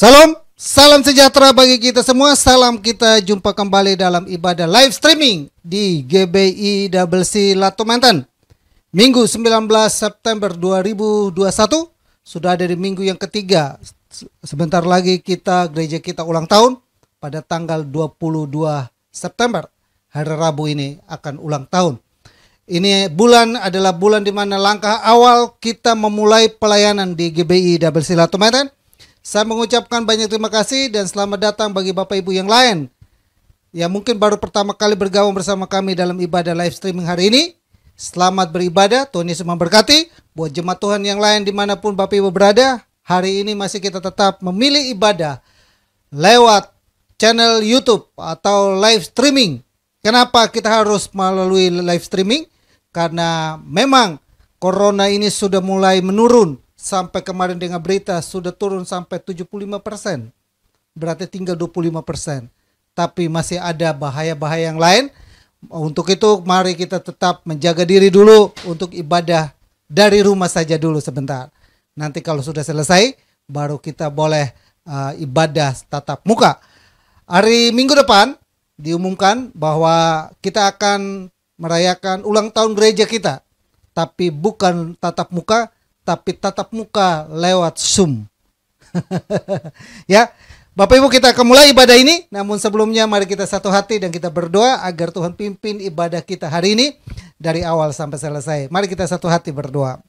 Salam, salam sejahtera bagi kita semua. Salam kita jumpa kembali dalam ibadah live streaming di GBI WC Lato Mantan. Minggu 19 September 2021 sudah ada di minggu yang ketiga. Sebentar lagi gereja kita ulang tahun pada tanggal 22 September. Hari Rabu ini akan ulang tahun. Ini bulan adalah bulan di mana langkah awal kita memulai pelayanan di GBI WC Lato Mantan. Saya mengucapkan banyak terima kasih dan selamat datang bagi Bapak Ibu yang lain yang mungkin baru pertama kali bergabung bersama kami dalam ibadah live streaming hari ini. Selamat beribadah, Tuhan Yesus memberkati. Buat jemaat Tuhan yang lain dimanapun Bapak Ibu berada, hari ini masih kita tetap memilih ibadah lewat channel YouTube atau live streaming. Kenapa kita harus melalui live streaming? Karena memang corona ini sudah mulai menurun. Sampai kemarin dengan berita sudah turun sampai 75%. Berarti tinggal 25%. Tapi masih ada bahaya-bahaya yang lain. Untuk itu mari kita tetap menjaga diri dulu untuk ibadah dari rumah saja dulu sebentar. Nanti kalau sudah selesai baru kita boleh ibadah tatap muka. Hari Minggu depan diumumkan bahwa kita akan merayakan ulang tahun gereja kita. Tapi bukan tatap muka, tapi tatap muka lewat Zoom. Ya, Bapak Ibu, kita akan mulai ibadah ini. Namun sebelumnya mari kita satu hati dan kita berdoa agar Tuhan pimpin ibadah kita hari ini dari awal sampai selesai. Mari kita satu hati berdoa.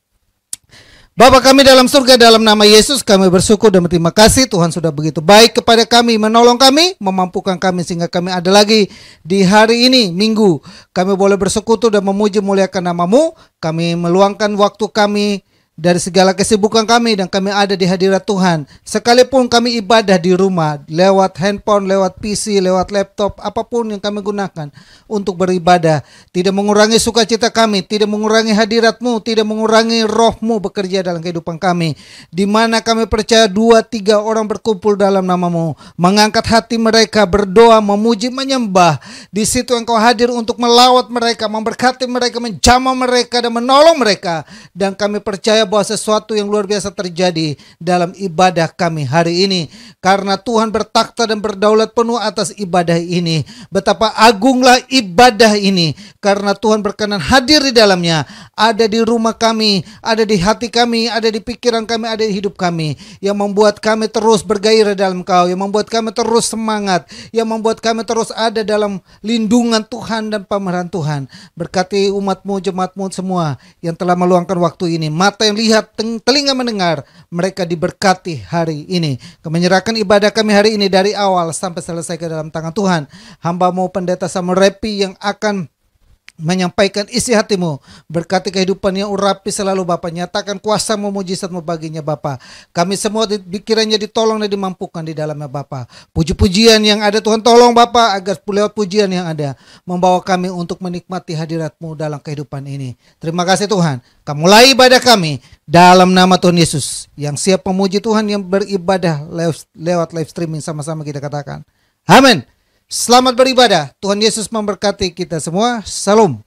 Bapa kami dalam surga, dalam nama Yesus kami bersyukur dan berterima kasih. Tuhan sudah begitu baik kepada kami, menolong kami, memampukan kami sehingga kami ada lagi di hari ini, Minggu. Kami boleh bersekutu dan memuji muliakan nama-Mu. Kami meluangkan waktu kami dari segala kesibukan kami dan kami ada di hadirat Tuhan. Sekalipun kami ibadah di rumah, lewat handphone, lewat PC, lewat laptop, apapun yang kami gunakan untuk beribadah, tidak mengurangi sukacita kami, tidak mengurangi hadirat-Mu, tidak mengurangi roh-Mu bekerja dalam kehidupan kami. Di mana kami percaya 2-3 orang berkumpul dalam nama-Mu, mengangkat hati mereka, berdoa, memuji, menyembah. Di situ Engkau hadir untuk melawat mereka, memberkati mereka, menjamah mereka dan menolong mereka. Dan kami percaya bahwa sesuatu yang luar biasa terjadi dalam ibadah kami hari ini. Karena Tuhan bertakhta dan berdaulat penuh atas ibadah ini. Betapa agunglah ibadah ini. Karena Tuhan berkenan hadir di dalamnya. Ada di rumah kami, ada di hati kami, ada di pikiran kami, ada di hidup kami. Yang membuat kami terus bergairah dalam Kau. Yang membuat kami terus semangat. Yang membuat kami terus ada dalam lindungan Tuhan dan pemeliharaan Tuhan. Berkati umat-Mu, jemaat-Mu semua yang telah meluangkan waktu ini. Mata yang lihat, telinga mendengar, mereka diberkati hari ini. Kami menyerahkan ibadah kami hari ini dari awal sampai selesai ke dalam tangan Tuhan. Hamba-Mu Pendeta Samuel Repi yang akan menyampaikan isi hati-Mu. Berkati kehidupannya urapi selalu Bapa. Nyatakan kuasa-Mu, mujizat-Mu baginya Bapa. Kami semua pikirannya ditolong dan dimampukan di dalamnya Bapa. Puji-pujian yang ada Tuhan tolong Bapa, agar lewat pujian yang ada membawa kami untuk menikmati hadirat-Mu dalam kehidupan ini. Terima kasih Tuhan. Kami mulai ibadah kami dalam nama Tuhan Yesus. Yang siap memuji Tuhan, yang beribadah lewat live streaming, sama-sama kita katakan amin. Selamat beribadah. Tuhan Yesus memberkati kita semua. Salam.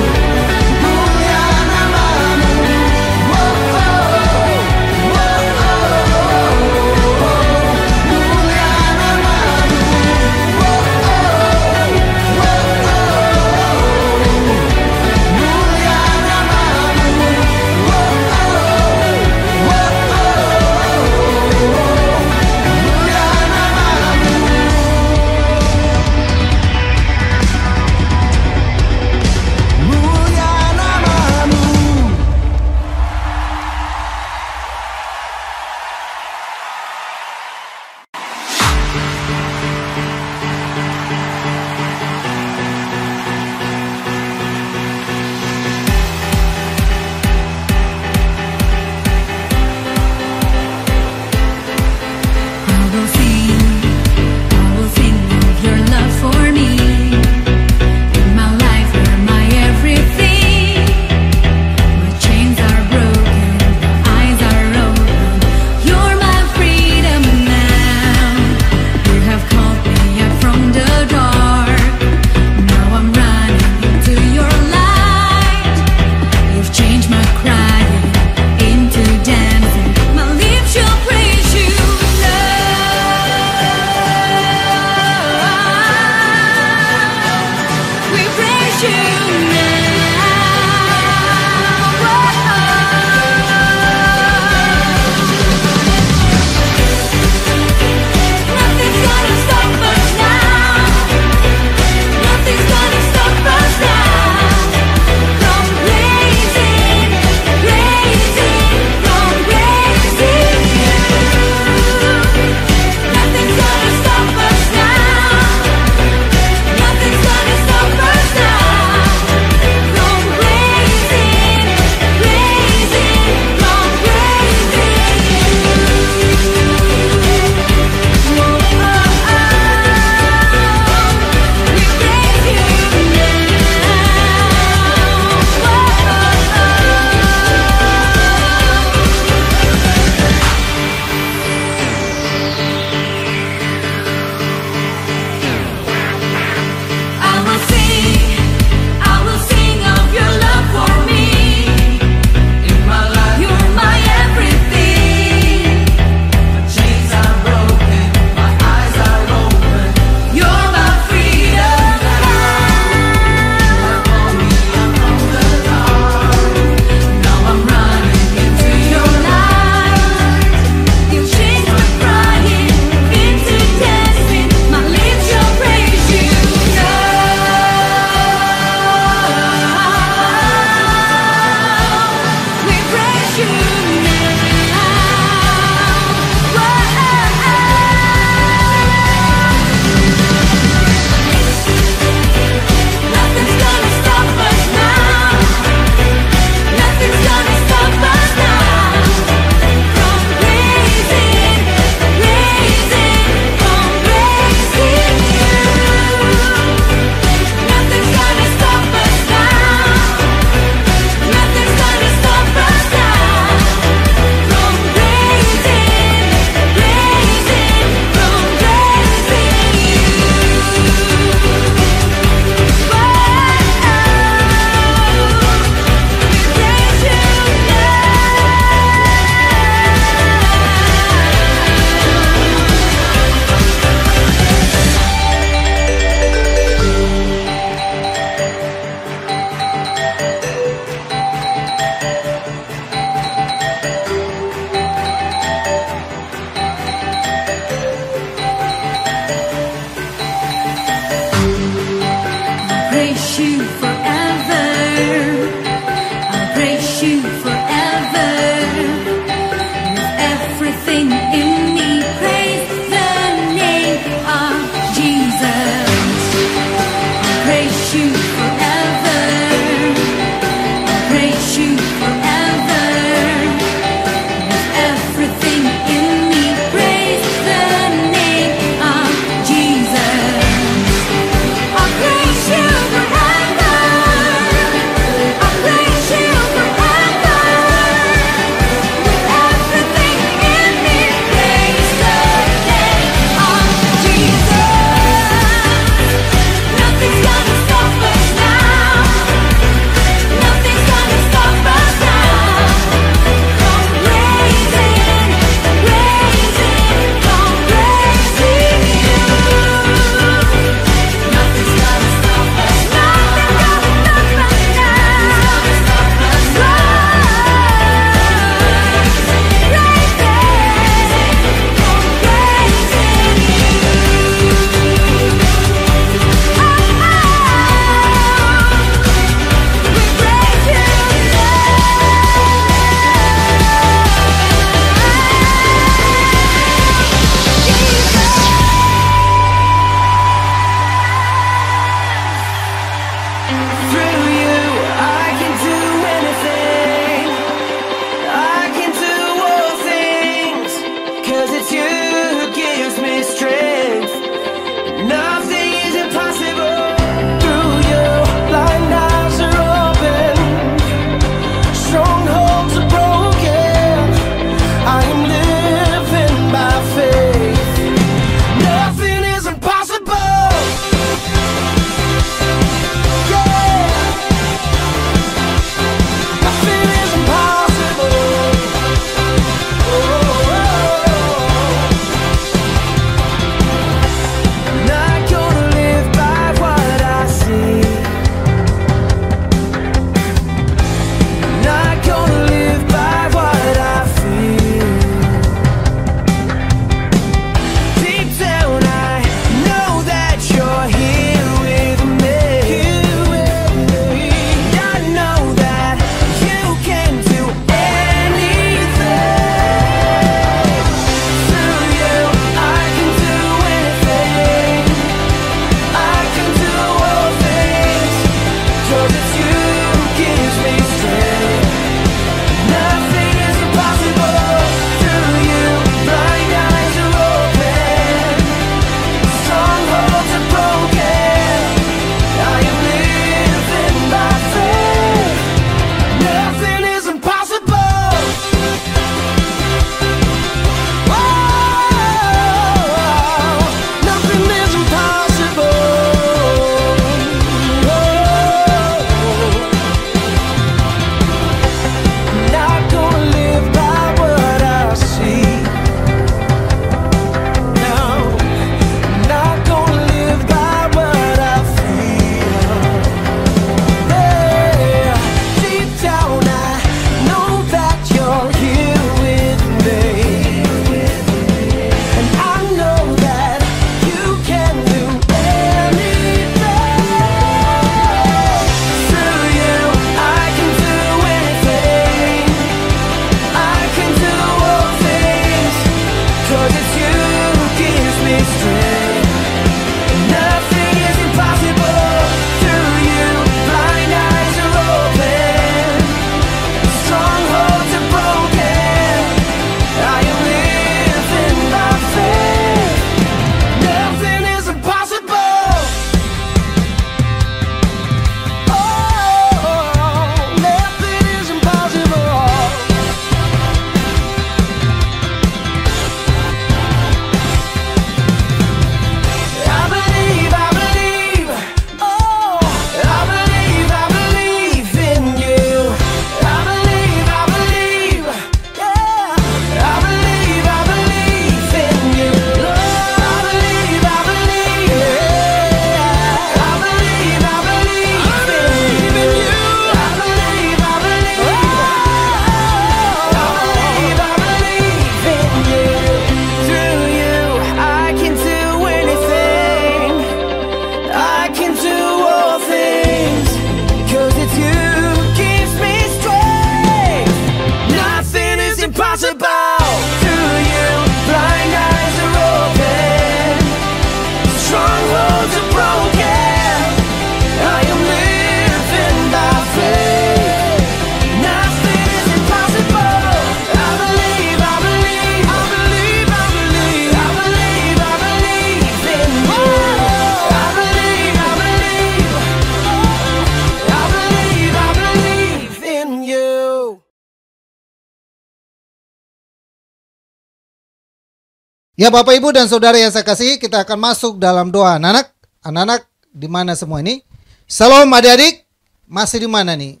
Ya Bapak Ibu dan Saudara yang saya kasihi, kita akan masuk dalam doa. Anak-anak di mana semua ini? Salam adik-adik, masih di mana nih?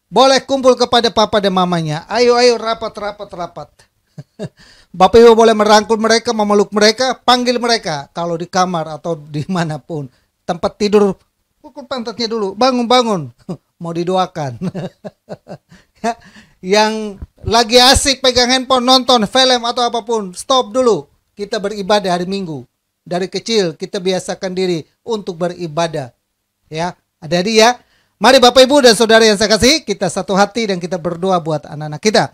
Boleh kumpul kepada papa dan mamanya. Ayo rapat. Bapak Ibu boleh merangkul mereka, memeluk mereka, panggil mereka. Kalau di kamar atau dimanapun. Tempat tidur, pukul pantatnya dulu. Bangun. Mau didoakan. Yang lagi asik pegang handphone, nonton film atau apapun, stop dulu. Kita beribadah hari Minggu. Dari kecil kita biasakan diri untuk beribadah. Ya, adik-adik ya. Mari Bapak Ibu dan Saudara yang saya kasih, kita satu hati dan kita berdoa buat anak-anak kita.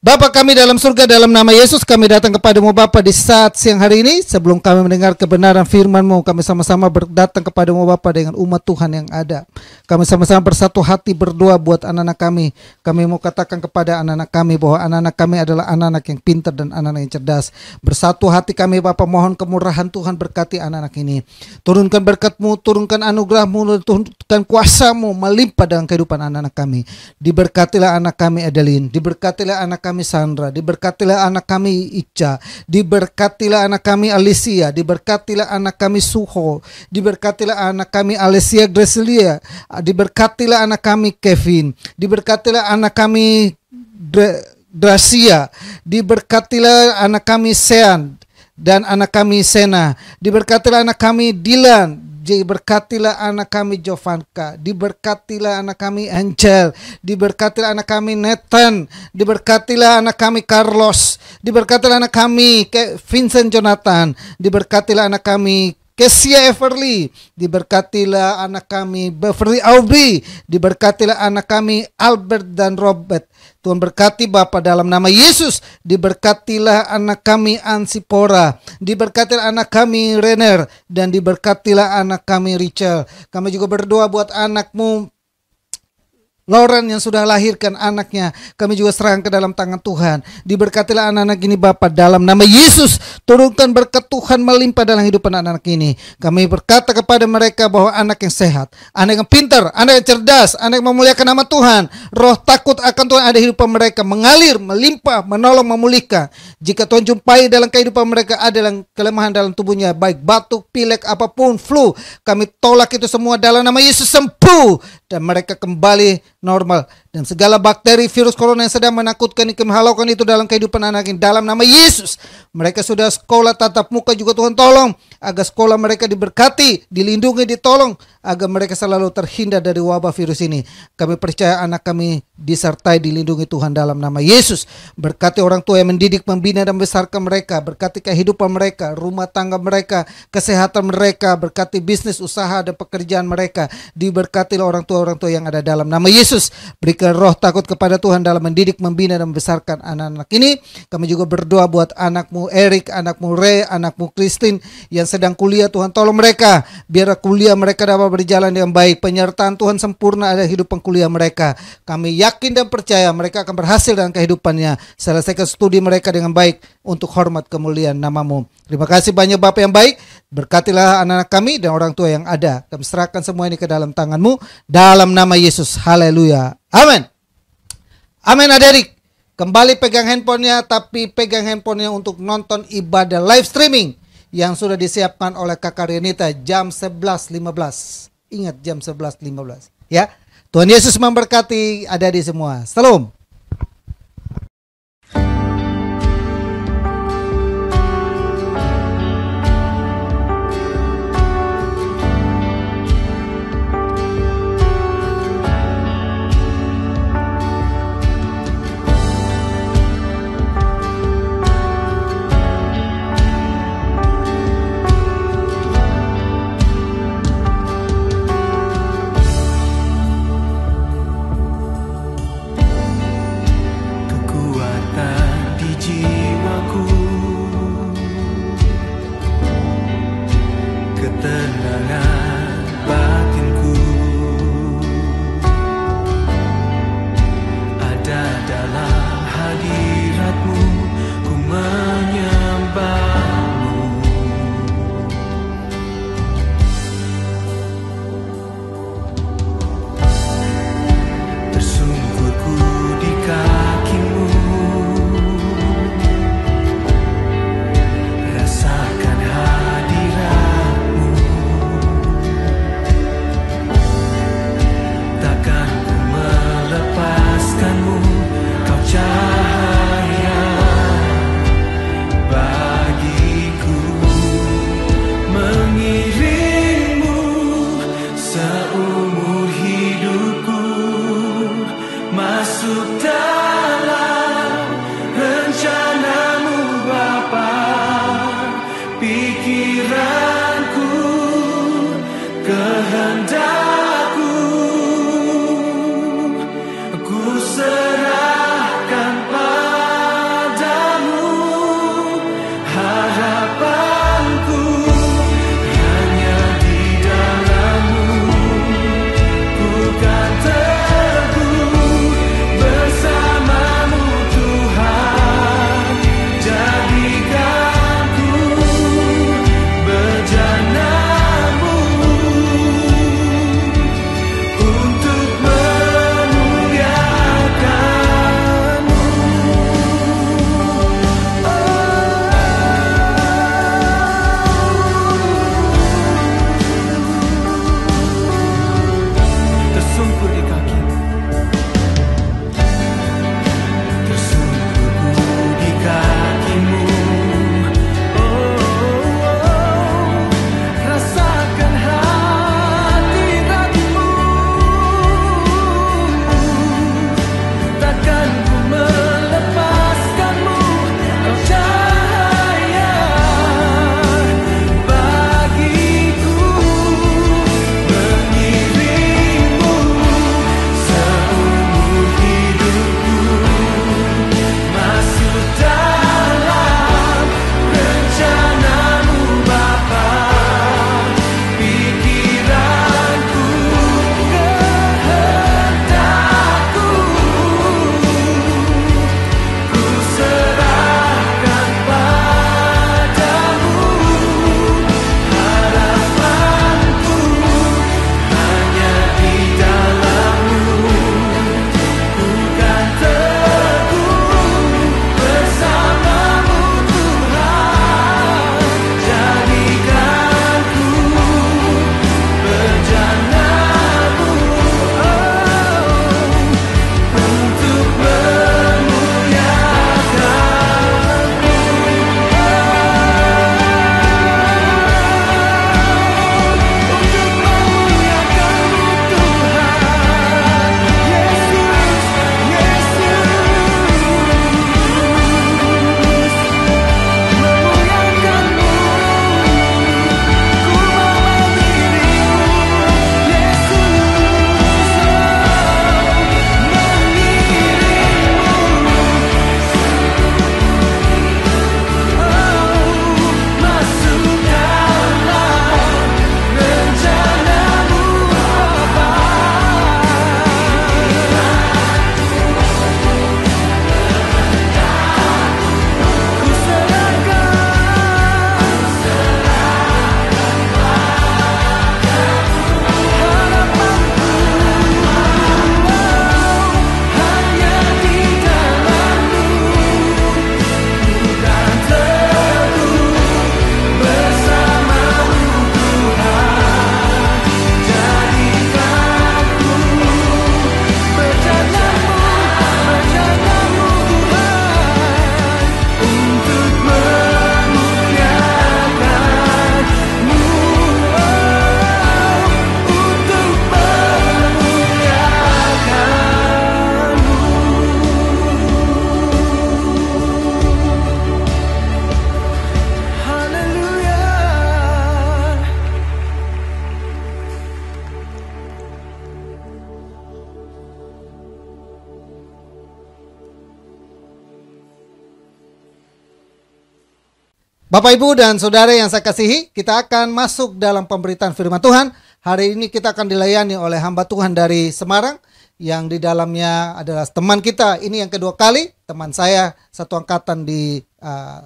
Bapa kami dalam surga, dalam nama Yesus kami datang kepadamu Bapa di saat siang hari ini. Sebelum kami mendengar kebenaran firman-Mu, kami sama-sama datang kepadamu Bapa dengan umat Tuhan yang ada. Kami sama-sama bersatu hati berdoa buat anak-anak kami. Kami mau katakan kepada anak-anak kami bahwa anak-anak kami adalah anak-anak yang pintar dan anak-anak yang cerdas. Bersatu hati kami Bapa, mohon kemurahan Tuhan berkati anak-anak ini. Turunkan berkat-Mu, turunkan anugerah-Mu, turunkan kuasa-Mu melimpah dalam kehidupan anak-anak kami. Diberkatilah anak kami Adeline, diberkatilah anak kami Sandra, diberkatilah anak kami Ica, diberkatilah anak kami Alicia, diberkatilah anak kami Suho, diberkatilah anak kami Alessia Gracelia, diberkatilah anak kami Kevin, diberkatilah anak kami Gracia, diberkatilah anak kami Sean dan anak kami Sena, diberkatilah anak kami Dylan, diberkatilah anak kami Jovanka, diberkatilah anak kami Angel, diberkatilah anak kami Nathan, diberkatilah anak kami Carlos, diberkatilah anak kami Vincent Jonathan, diberkatilah anak kami Kesia Everly, diberkatilah anak kami Beverly Aubrey, diberkatilah anak kami Albert dan Robert. Tuhan berkati Bapa dalam nama Yesus. Diberkatilah anak kami Ansipora, diberkatilah anak kami Renner, dan diberkatilah anak kami Richard. Kami juga berdoa buat anakmu Lauren yang sudah lahirkan anaknya, kami juga serahkan ke dalam tangan Tuhan. Diberkatilah anak-anak ini Bapa dalam nama Yesus. Turunkan berkat Tuhan melimpah dalam hidup anak-anak ini. Kami berkata kepada mereka bahwa anak yang sehat, anak yang pintar, anak yang cerdas, anak yang memuliakan nama Tuhan, roh takut akan Tuhan ada di hidup mereka, mengalir, melimpah, menolong, memulihkan. Jika Tuhan jumpai dalam kehidupan mereka ada kelemahan dalam tubuhnya, baik batuk, pilek, apapun, flu, kami tolak itu semua dalam nama Yesus, sembuh dan mereka kembali normal. Dan segala bakteri, virus corona yang sedang menakutkan, kami halaukan itu dalam kehidupan anak ini dalam nama Yesus. Mereka sudah sekolah tatap muka juga Tuhan tolong agar sekolah mereka diberkati, dilindungi, ditolong agar mereka selalu terhindar dari wabah virus ini. Kami percaya anak kami disertai, dilindungi Tuhan dalam nama Yesus. Berkati orang tua yang mendidik, membina dan membesarkan mereka, berkati kehidupan mereka, rumah tangga mereka, kesehatan mereka, berkati bisnis, usaha dan pekerjaan mereka. Diberkatilah orang tua yang ada dalam nama Yesus. Berikan roh takut kepada Tuhan dalam mendidik, membina dan membesarkan anak-anak ini. Kami juga berdoa buat anakmu Eric, anakmu Ray, anakmu Christine yang sedang kuliah. Tuhan tolong mereka, biar kuliah mereka dapat berjalan dengan baik. Penyertaan Tuhan sempurna ada kehidupan kuliah mereka. Kami yakin dan percaya mereka akan berhasil dalam kehidupannya. Selesaikan studi mereka dengan baik untuk hormat kemuliaan namamu. Terima kasih banyak Bapak yang baik. Berkatilah anak-anak kami dan orang tua yang ada. Kami serahkan semua ini ke dalam tanganmu dalam nama Yesus. Haleluya. Amin. Amin adik-adik. Kembali pegang handphonenya, tapi pegang handphonenya untuk nonton ibadah live streaming yang sudah disiapkan oleh Kakak Renita jam 11.15. Ingat jam 11.15 ya. Tuhan Yesus memberkati adik-adik semua. Salam. kehendakku, ku serahkan padamu. Harapanku hanya di dalam-Mu, ku kan teguh bersama-Mu Tuhan. Jadikan ku bejana-Mu untuk memuliakan-Mu. Tersungkur di kaki-Mu, tersungkur di kaki-Mu. Rasakan hadirat-Mu, takkan ku melepaskan-Mu. Kau cahaya bagiku, mengiring-Mu seumur hidupku, masuk dalam rencana-Mu Bapa. Pikiranku, kehendakku, ku serahkan padamu. Harapanku hanya di dalam-Mu, ku kan teguh bersama-Mu Tuhan. Jadikan ku bejana-Mu, untuk memuliakan-Mu. Bapak, Ibu, dan Saudara yang saya kasihi, kita akan masuk dalam pemberitaan firman Tuhan. Hari ini kita akan dilayani oleh hamba Tuhan dari Semarang, yang di dalamnya adalah teman kita. Ini yang kedua kali, teman saya satu angkatan di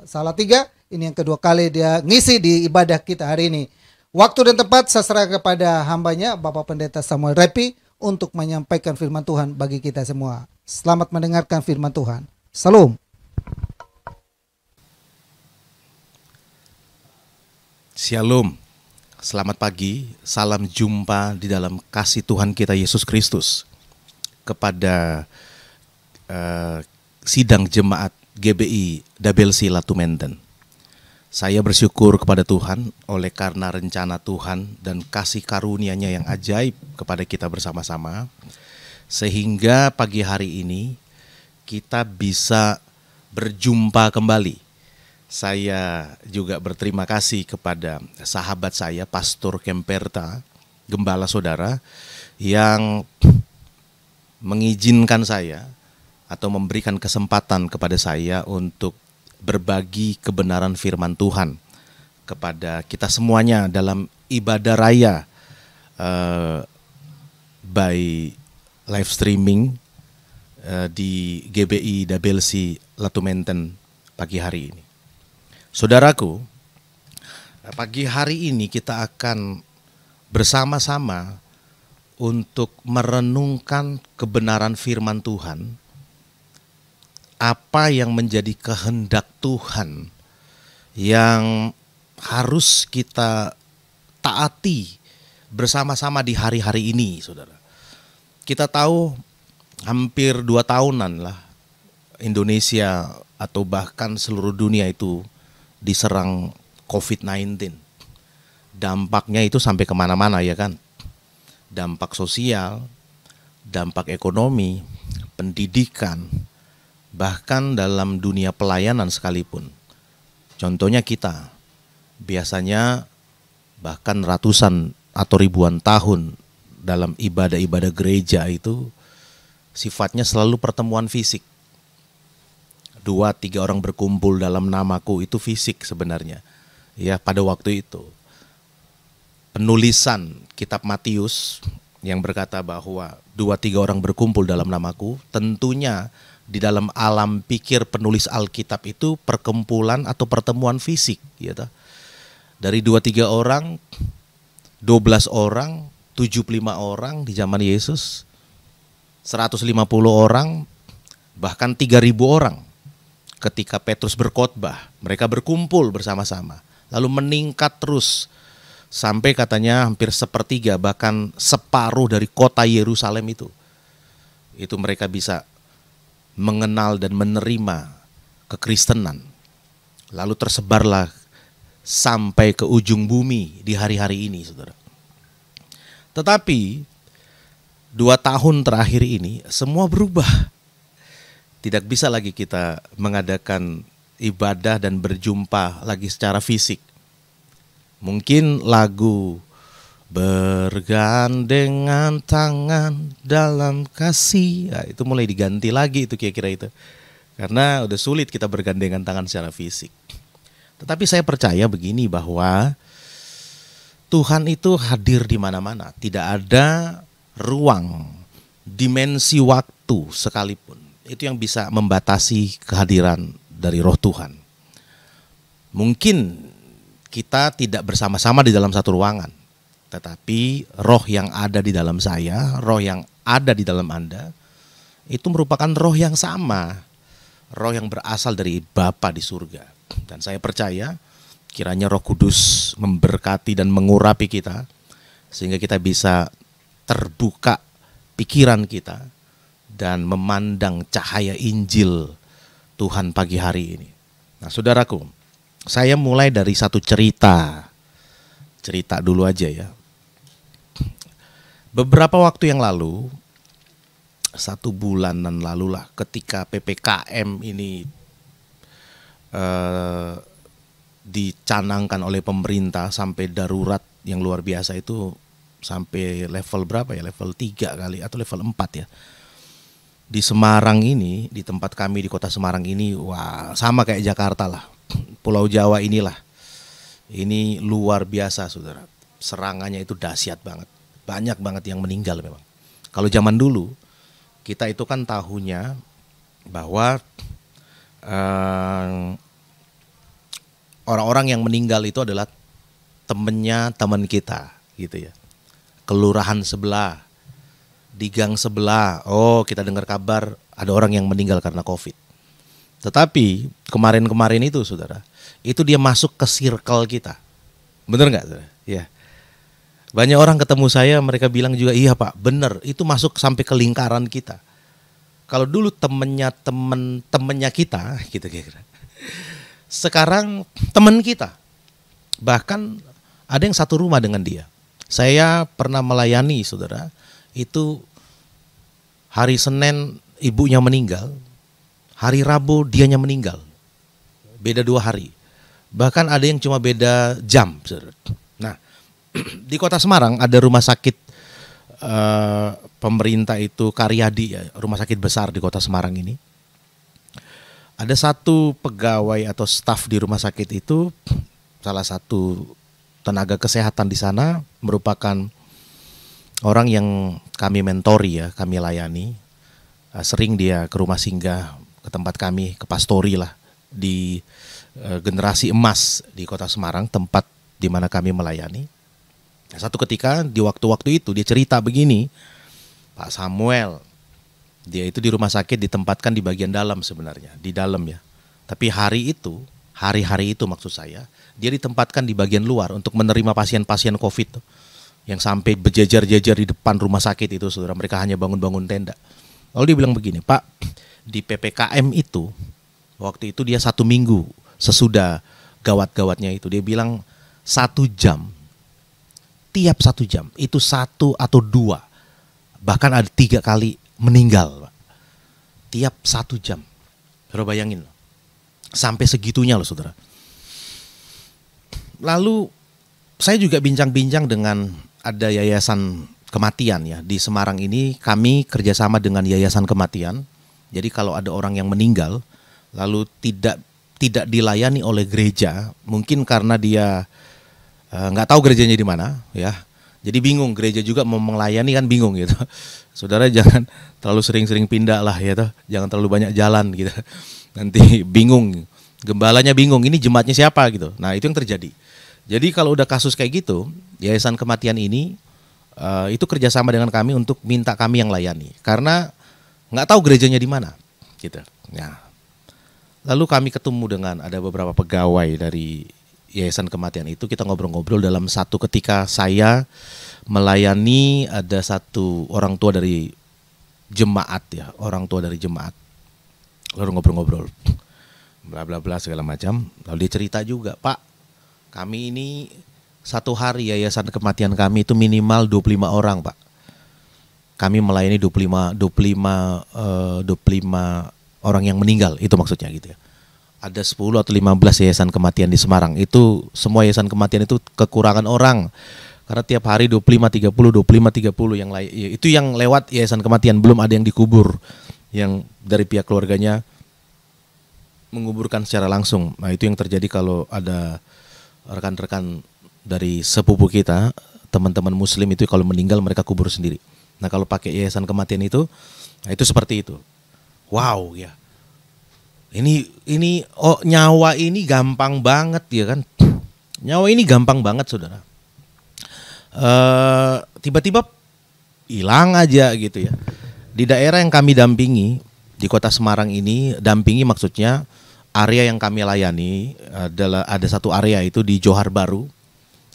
Salatiga. Ini yang kedua kali dia ngisi di ibadah kita hari ini. Waktu dan tempat saya serahkan kepada hambanya, Bapak Pendeta Samuel Repi, untuk menyampaikan firman Tuhan bagi kita semua. Selamat mendengarkan firman Tuhan. Salam. Shalom, selamat pagi, salam jumpa di dalam kasih Tuhan kita Yesus Kristus. Kepada sidang jemaat GBI Dabelsi Latumenden, saya bersyukur kepada Tuhan oleh karena rencana Tuhan dan kasih karunia-Nya yang ajaib kepada kita bersama-sama, sehingga pagi hari ini kita bisa berjumpa kembali. Saya juga berterima kasih kepada sahabat saya, Pastor Kemperta, gembala saudara yang mengizinkan saya atau memberikan kesempatan kepada saya untuk berbagi kebenaran firman Tuhan kepada kita semuanya dalam ibadah raya by live streaming di GBI Dabelsi Latumenten pagi hari ini. Saudaraku, pagi hari ini kita akan bersama-sama untuk merenungkan kebenaran firman Tuhan, apa yang menjadi kehendak Tuhan yang harus kita taati bersama-sama di hari-hari ini, saudara. Kita tahu hampir 2 tahunan lah Indonesia atau bahkan seluruh dunia itu diserang COVID-19. Dampaknya itu sampai kemana-mana ya kan. Dampak sosial, dampak ekonomi, pendidikan, bahkan dalam dunia pelayanan sekalipun. Contohnya kita, biasanya bahkan ratusan atau ribuan tahun dalam ibadah-ibadah gereja itu sifatnya selalu pertemuan fisik. 2-3 orang berkumpul dalam namaku itu fisik sebenarnya. Ya, pada waktu itu. Penulisan kitab Matius yang berkata bahwa 2-3 orang berkumpul dalam namaku, tentunya di dalam alam pikir penulis Alkitab itu perkumpulan atau pertemuan fisik, ya toh. Dari 2-3 orang, 12 orang, 75 orang di zaman Yesus, 150 orang, bahkan 3.000 orang. Ketika Petrus berkhotbah, mereka berkumpul bersama-sama, lalu meningkat terus sampai katanya hampir 1/3 bahkan separuh dari kota Yerusalem itu mereka bisa mengenal dan menerima kekristenan. Lalu tersebarlah sampai ke ujung bumi di hari-hari ini, saudara. Tetapi 2 tahun terakhir ini semua berubah. Tidak bisa lagi kita mengadakan ibadah dan berjumpa lagi secara fisik. Mungkin lagu bergandengan tangan dalam kasih, nah, itu mulai diganti lagi itu kira-kira itu. Karena udah sulit kita bergandengan tangan secara fisik. Tetapi saya percaya begini bahwa Tuhan itu hadir di mana-mana. Tidak ada ruang, dimensi waktu sekalipun itu yang bisa membatasi kehadiran dari Roh Tuhan. Mungkin kita tidak bersama-sama di dalam satu ruangan, tetapi roh yang ada di dalam saya, roh yang ada di dalam Anda, itu merupakan roh yang sama, roh yang berasal dari Bapa di surga. Dan saya percaya kiranya Roh Kudus memberkati dan mengurapi kita, sehingga kita bisa terbuka pikiran kita dan memandang cahaya Injil Tuhan pagi hari ini. Nah, saudaraku, saya mulai dari satu cerita dulu aja ya. Beberapa waktu yang lalu, 1 bulanan lalu lah, ketika PPKM ini dicanangkan oleh pemerintah sampai darurat yang luar biasa itu sampai level berapa ya? Level 3 kali atau level 4 ya. Di Semarang ini, di tempat kami di kota Semarang ini, wah sama kayak Jakarta lah, Pulau Jawa inilah. Ini luar biasa saudara, serangannya itu dahsyat banget, banyak banget yang meninggal memang. Kalau zaman dulu, kita itu kan tahunya bahwa orang-orang yang meninggal itu adalah temennya teman kita gitu ya. Kelurahan sebelah, di gang sebelah, oh kita dengar kabar ada orang yang meninggal karena COVID. Tetapi kemarin-kemarin itu saudara, itu dia masuk ke circle kita. Bener nggak saudara? Ya. Banyak orang ketemu saya, mereka bilang juga, iya Pak, bener, itu masuk sampai ke lingkaran kita. Kalau dulu temennya kita, gitu kira-kira. Sekarang teman kita. Bahkan ada yang satu rumah dengan dia. Saya pernah melayani saudara, itu hari Senin ibunya meninggal, hari Rabu dianya meninggal. Beda 2 hari. Bahkan ada yang cuma beda jam. Nah, Di Kota Semarang ada rumah sakit pemerintah itu Karyadi ya, rumah sakit besar di Kota Semarang ini. Ada satu pegawai atau staf di rumah sakit itu, salah satu tenaga kesehatan di sana merupakan orang yang kami mentori ya, kami layani. Sering dia ke rumah singgah, ke tempat kami, ke pastori lah di generasi emas di Kota Semarang, tempat di mana kami melayani. Nah, satu ketika di waktu-waktu itu dia cerita begini, Pak Samuel, dia itu di rumah sakit ditempatkan di bagian dalam sebenarnya, di dalam ya. Tapi hari-hari itu maksud saya, dia ditempatkan di bagian luar untuk menerima pasien-pasien COVID yang sampai berjejer-jejer di depan rumah sakit itu, saudara. Mereka hanya bangun-bangun tenda. Lalu dia bilang begini, Pak, di PPKM itu, waktu itu dia 1 minggu sesudah gawat-gawatnya itu, dia bilang 1 jam, tiap 1 jam, itu 1 atau 2, bahkan ada 3 kali meninggal, Pak. Tiap 1 jam. Saudara bayangin, sampai segitunya loh, saudara. Lalu saya juga bincang-bincang dengan ada yayasan kematian ya di Semarang ini. Kami kerjasama dengan yayasan kematian. Jadi kalau ada orang yang meninggal lalu tidak dilayani oleh gereja, mungkin karena dia nggak tahu gerejanya di mana ya. Jadi bingung, gereja juga mau melayani kan bingung gitu. Saudara jangan terlalu sering-sering pindah lah ya toh. Jangan terlalu banyak jalan gitu. Nanti bingung, gembalanya bingung, ini jemaatnya siapa gitu. Nah, itu yang terjadi. Jadi kalau udah kasus kayak gitu, yayasan kematian ini itu kerjasama dengan kami untuk minta kami yang layani, karena nggak tahu gerejanya di mana, gitu. Nah, lalu kami ketemu dengan ada beberapa pegawai dari yayasan kematian itu, kita ngobrol-ngobrol. Dalam satu ketika saya melayani ada satu orang tua dari jemaat ya, lalu ngobrol-ngobrol, bla bla bla segala macam. Lalu dia cerita juga, Pak, kami ini satu hari yayasan kematian kami itu minimal 25 orang, Pak. Kami melayani 25 orang yang meninggal, itu maksudnya gitu ya. Ada 10 atau 15 yayasan kematian di Semarang. Itu semua yayasan kematian itu kekurangan orang. Karena tiap hari 25 30 yang itu yang lewat yayasan kematian, belum ada yang dikubur. Yang dari pihak keluarganya menguburkan secara langsung. Nah, itu yang terjadi kalau ada rekan-rekan dari sepupu kita, teman-teman muslim itu kalau meninggal mereka kubur sendiri. Nah, kalau pakai yayasan kematian itu, nah itu seperti itu. Wow ya. Ini nyawa ini gampang banget ya kan. Nyawa ini gampang banget, saudara. Tiba-tiba hilang aja gitu ya. Di daerah yang kami dampingi di Kota Semarang ini, dampingi maksudnya area yang kami layani adalah ada satu area itu di Johar Baru.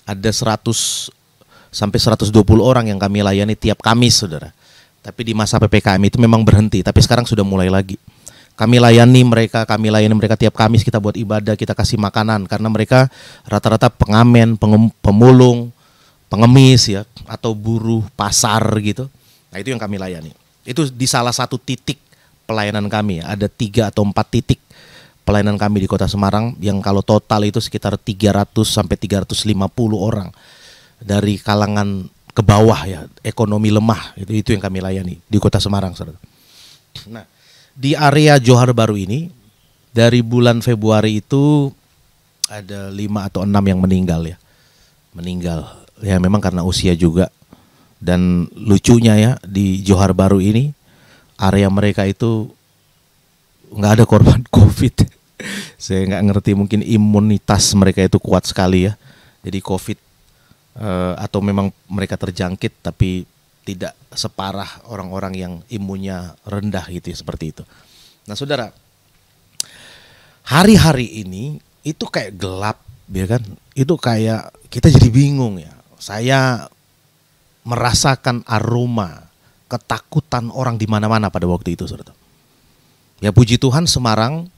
Ada 100 sampai 120 orang yang kami layani tiap Kamis, saudara. Tapi di masa PPKM itu memang berhenti, tapi sekarang sudah mulai lagi. Kami layani mereka tiap Kamis, kita buat ibadah, kita kasih makanan, karena mereka rata-rata pengamen, pemulung, pengemis ya, atau buruh pasar gitu. Nah, itu yang kami layani. Itu di salah satu titik pelayanan kami, ada 3 atau 4 titik pelayanan kami di Kota Semarang, yang kalau total itu sekitar 300 sampai 350 orang dari kalangan ke bawah ya, ekonomi lemah, itu yang kami layani di Kota Semarang, saudara. Nah, di area Johar Baru ini dari bulan Februari itu ada 5 atau 6 yang meninggal ya. Meninggal ya, memang karena usia juga. Dan lucunya ya, di Johar Baru ini area mereka itu nggak ada korban COVID. Saya nggak ngerti, mungkin imunitas mereka itu kuat sekali ya. Jadi COVID atau memang mereka terjangkit tapi tidak separah orang-orang yang imunnya rendah gitu ya, seperti itu. Nah, saudara, hari-hari ini itu kayak gelap ya kan. Itu kayak kita jadi bingung ya. Saya merasakan aroma ketakutan orang di mana-mana pada waktu itu, saudara. Ya puji Tuhan, Semarang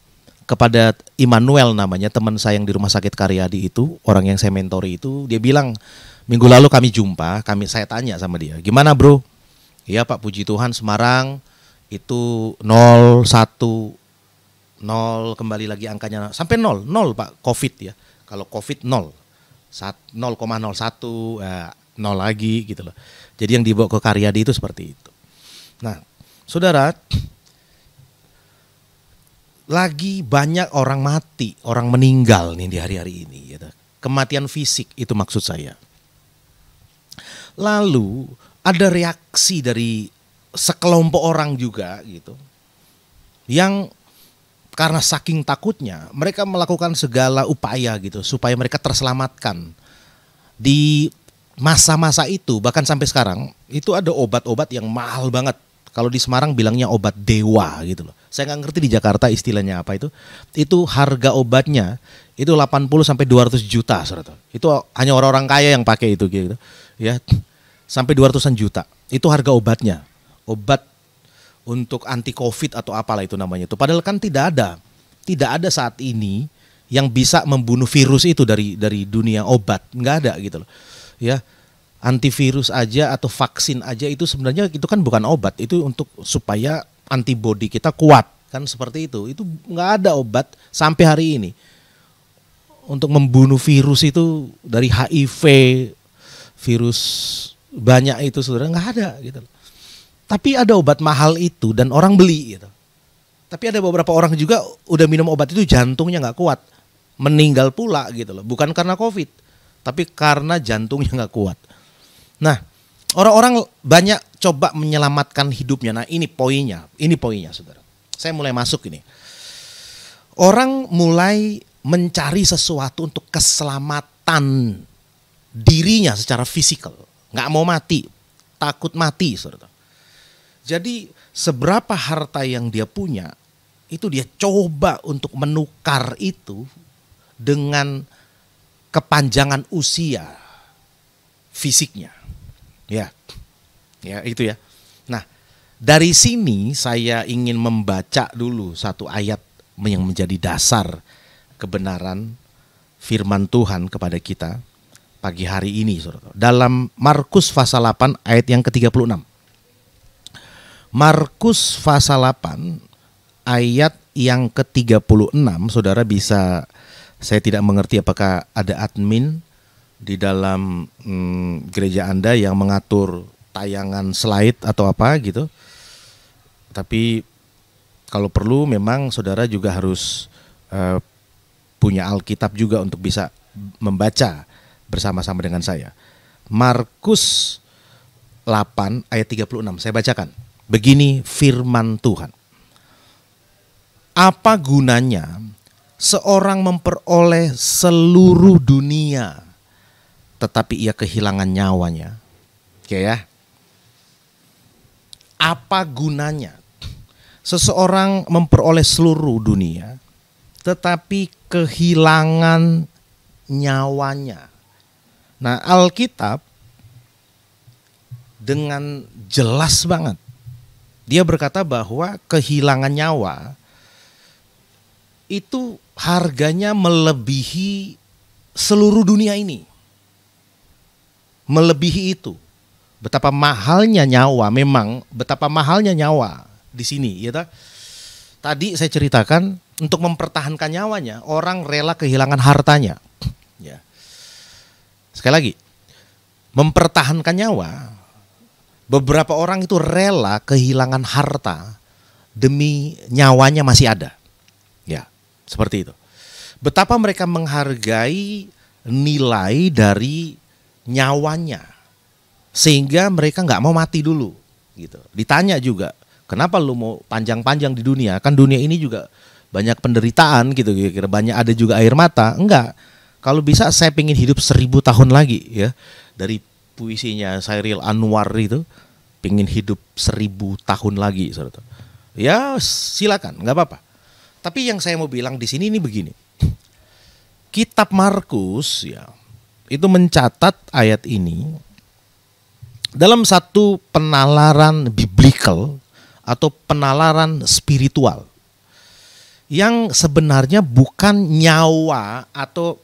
kepada Immanuel namanya, teman saya yang di rumah sakit Karyadi itu, orang yang saya mentori itu, dia bilang minggu lalu kami jumpa, saya tanya sama dia, gimana bro? Iya Pak, puji Tuhan Semarang itu 0, 1, 0, kembali lagi angkanya sampai 0 Pak, COVID ya. Kalau COVID 0, 0,01 nol lagi gitu loh. Jadi yang dibawa ke Karyadi itu seperti itu. Nah, saudara, lagi banyak orang mati, orang meninggal nih di hari-hari ini gitu. Kematian fisik itu maksud saya. Lalu ada reaksi dari sekelompok orang juga gitu, yang karena saking takutnya mereka melakukan segala upaya gitu supaya mereka terselamatkan. Di masa-masa itu bahkan sampai sekarang itu ada obat-obat yang mahal banget. Kalau di Semarang bilangnya obat dewa gitu loh. Saya nggak ngerti di Jakarta istilahnya apa itu. Itu harga obatnya itu 80 sampai 200 juta, saudara. Itu hanya orang-orang kaya yang pakai itu gitu. Ya. Sampai 200-an juta. Itu harga obatnya. Obat untuk anti Covid atau apalah itu namanya itu. Padahal kan tidak ada saat ini yang bisa membunuh virus itu dari dunia obat. Nggak ada gitu loh. Ya. Antivirus aja atau vaksin aja itu sebenarnya itu kan bukan obat, itu untuk supaya antibodi kita kuat kan seperti itu. Itu nggak ada obat sampai hari ini untuk membunuh virus itu dari HIV, virus banyak itu saudara, nggak ada gitu. Tapi ada obat mahal itu dan orang beli gitu. Tapi ada beberapa orang juga udah minum obat itu jantungnya nggak kuat, meninggal pula gitu loh. Bukan karena COVID, tapi karena jantungnya nggak kuat. Nah, orang-orang banyak coba menyelamatkan hidupnya. Nah, ini poinnya, saudara. Saya mulai masuk ini. Orang mulai mencari sesuatu untuk keselamatan dirinya secara fisikal. Nggak mau mati, takut mati, saudara. Jadi, seberapa harta yang dia punya, itu dia coba untuk menukar itu dengan kepanjangan usia fisiknya. Ya itu ya. Nah, dari sini saya ingin membaca dulu satu ayat yang menjadi dasar kebenaran firman Tuhan kepada kita pagi hari ini, saudara. Dalam Markus pasal 8 ayat yang ke-36. Markus pasal 8 ayat yang ke-36, saudara bisa, saya tidak mengerti apakah ada admin di dalam gereja Anda yang mengatur tayangan slide atau apa gitu. Tapi kalau perlu memang saudara juga harus punya Alkitab juga untuk bisa membaca bersama-sama dengan saya. Markus 8 ayat 36, saya bacakan. Begini firman Tuhan. Apa gunanya seorang memperoleh seluruh dunia tetapi ia kehilangan nyawanya? Oke ya. Apa gunanya seseorang memperoleh seluruh dunia tetapi kehilangan nyawanya? Nah, Alkitab dengan jelas banget dia berkata bahwa kehilangan nyawa itu harganya melebihi seluruh dunia ini. Melebihi itu. Betapa mahalnya nyawa, memang betapa mahalnya nyawa di sini, ya tak? Tadi saya ceritakan untuk mempertahankan nyawanya, orang rela kehilangan hartanya. Ya. Sekali lagi, mempertahankan nyawa, beberapa orang itu rela kehilangan harta demi nyawanya masih ada. Ya, seperti itu. Betapa mereka menghargai nilai dari nyawanya sehingga mereka nggak mau mati dulu gitu. Ditanya juga, kenapa lu mau panjang-panjang di dunia? Kan dunia ini juga banyak penderitaan gitu, kira-kira banyak ada juga air mata. Enggak, kalau bisa saya pengen hidup 1000 tahun lagi ya. Dari puisinya Chairil Anwar itu, pengen hidup 1000 tahun lagi, saudara. Ya silakan, nggak apa-apa. Tapi yang saya mau bilang di sini ini begini. Kitab Markus ya itu mencatat ayat ini dalam satu penalaran biblical atau penalaran spiritual yang sebenarnya bukan nyawa atau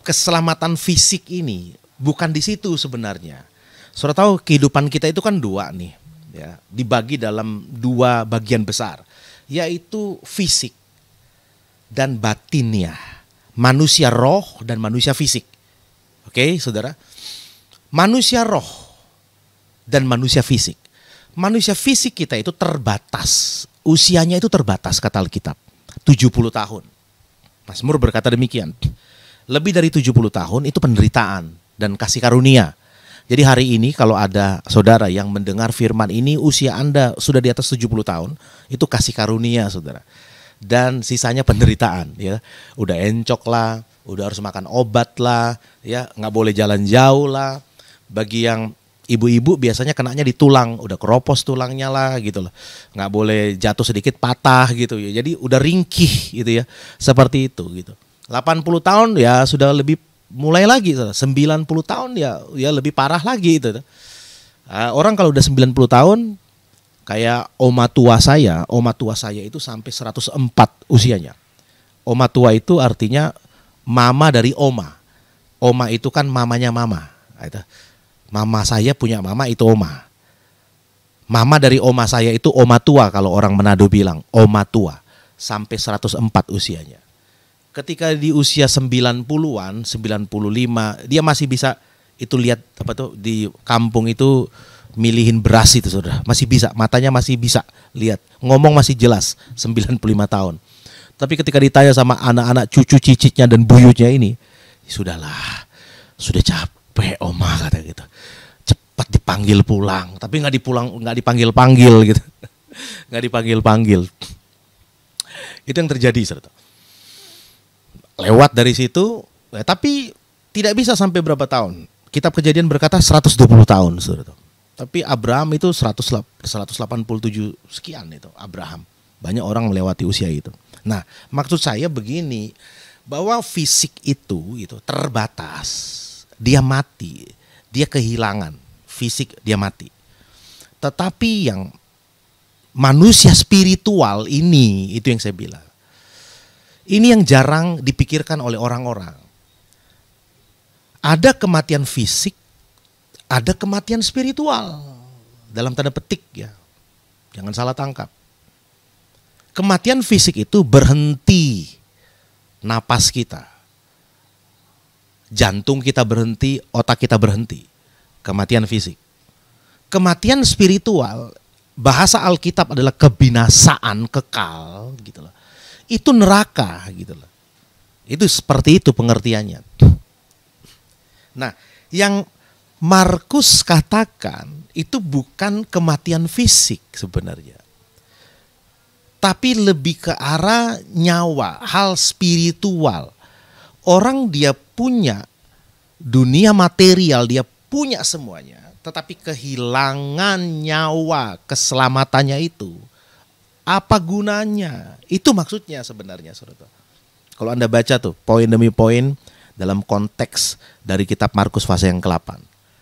keselamatan fisik ini, bukan di situ sebenarnya. Saudara tahu kehidupan kita itu kan dua nih, ya, dibagi dalam dua bagian besar, yaitu fisik dan batinnya. manusia roh dan manusia fisik. Oke, saudara. Manusia roh dan manusia fisik. Manusia fisik kita itu terbatas. Usianya itu terbatas kata Alkitab. 70 tahun. Mazmur berkata demikian. Lebih dari 70 tahun itu penderitaan dan kasih karunia. Jadi hari ini kalau ada saudara yang mendengar firman ini, usia Anda sudah di atas 70 tahun, itu kasih karunia, saudara. Dan sisanya penderitaan, ya. Udah encok lah, udah harus makan obat lah, ya, nggak boleh jalan jauh lah. Bagi yang ibu-ibu biasanya kenanya di tulang, udah keropos tulangnya lah gitu loh. Nggak boleh jatuh sedikit patah gitu ya. Jadi udah ringkih gitu ya. Seperti itu gitu. 80 tahun ya sudah lebih mulai lagi. 90 tahun ya lebih parah lagi gitu. Orang kalau udah 90 tahun kayak oma tua saya itu sampai 104 usianya. Oma tua itu artinya mama dari oma. Oma itu kan mamanya mama. Gitu. Mama saya punya mama itu oma. Mama dari oma saya itu oma tua kalau orang Manado bilang. Oma tua. Sampai 104 usianya. Ketika di usia 90-an, 95, dia masih bisa itu lihat apa tuh di kampung itu milihin beras itu saudara. Masih bisa, matanya masih bisa lihat. Ngomong masih jelas, 95 tahun. Tapi ketika ditanya sama anak-anak cucu cicitnya dan buyutnya ini, sudahlah, sudah capek oma kata gitu. Cepat dipanggil pulang, tapi nggak dipanggil gitu. Nggak dipanggil. Itu yang terjadi saudara. Lewat dari situ, tapi tidak bisa sampai berapa tahun. Kitab Kejadian berkata 120 tahun saudara. Tapi Abraham itu 187 sekian itu Abraham. Banyak orang melewati usia itu. Nah, maksud saya begini, bahwa fisik itu terbatas. Dia mati, dia kehilangan, fisik dia mati. Tetapi yang manusia spiritual ini, itu yang saya bilang. Ini yang jarang dipikirkan oleh orang-orang. Ada kematian fisik, ada kematian spiritual. Dalam tanda petik ya, jangan salah tangkap. Kematian fisik itu berhenti napas kita. Jantung kita berhenti, otak kita berhenti. Kematian fisik. Kematian spiritual, bahasa Alkitab adalah kebinasaan kekal gitu loh. Itu neraka gitu loh. Itu seperti itu pengertiannya. Nah, yang Markus katakan itu bukan kematian fisik sebenarnya. Tapi lebih ke arah nyawa, hal spiritual. Orang dia punya dunia material, dia punya semuanya. Tetapi kehilangan nyawa, keselamatannya itu. Apa gunanya? Itu maksudnya sebenarnya, saudara. Kalau Anda baca tuh poin demi poin dalam konteks dari kitab Markus pasal yang ke-8.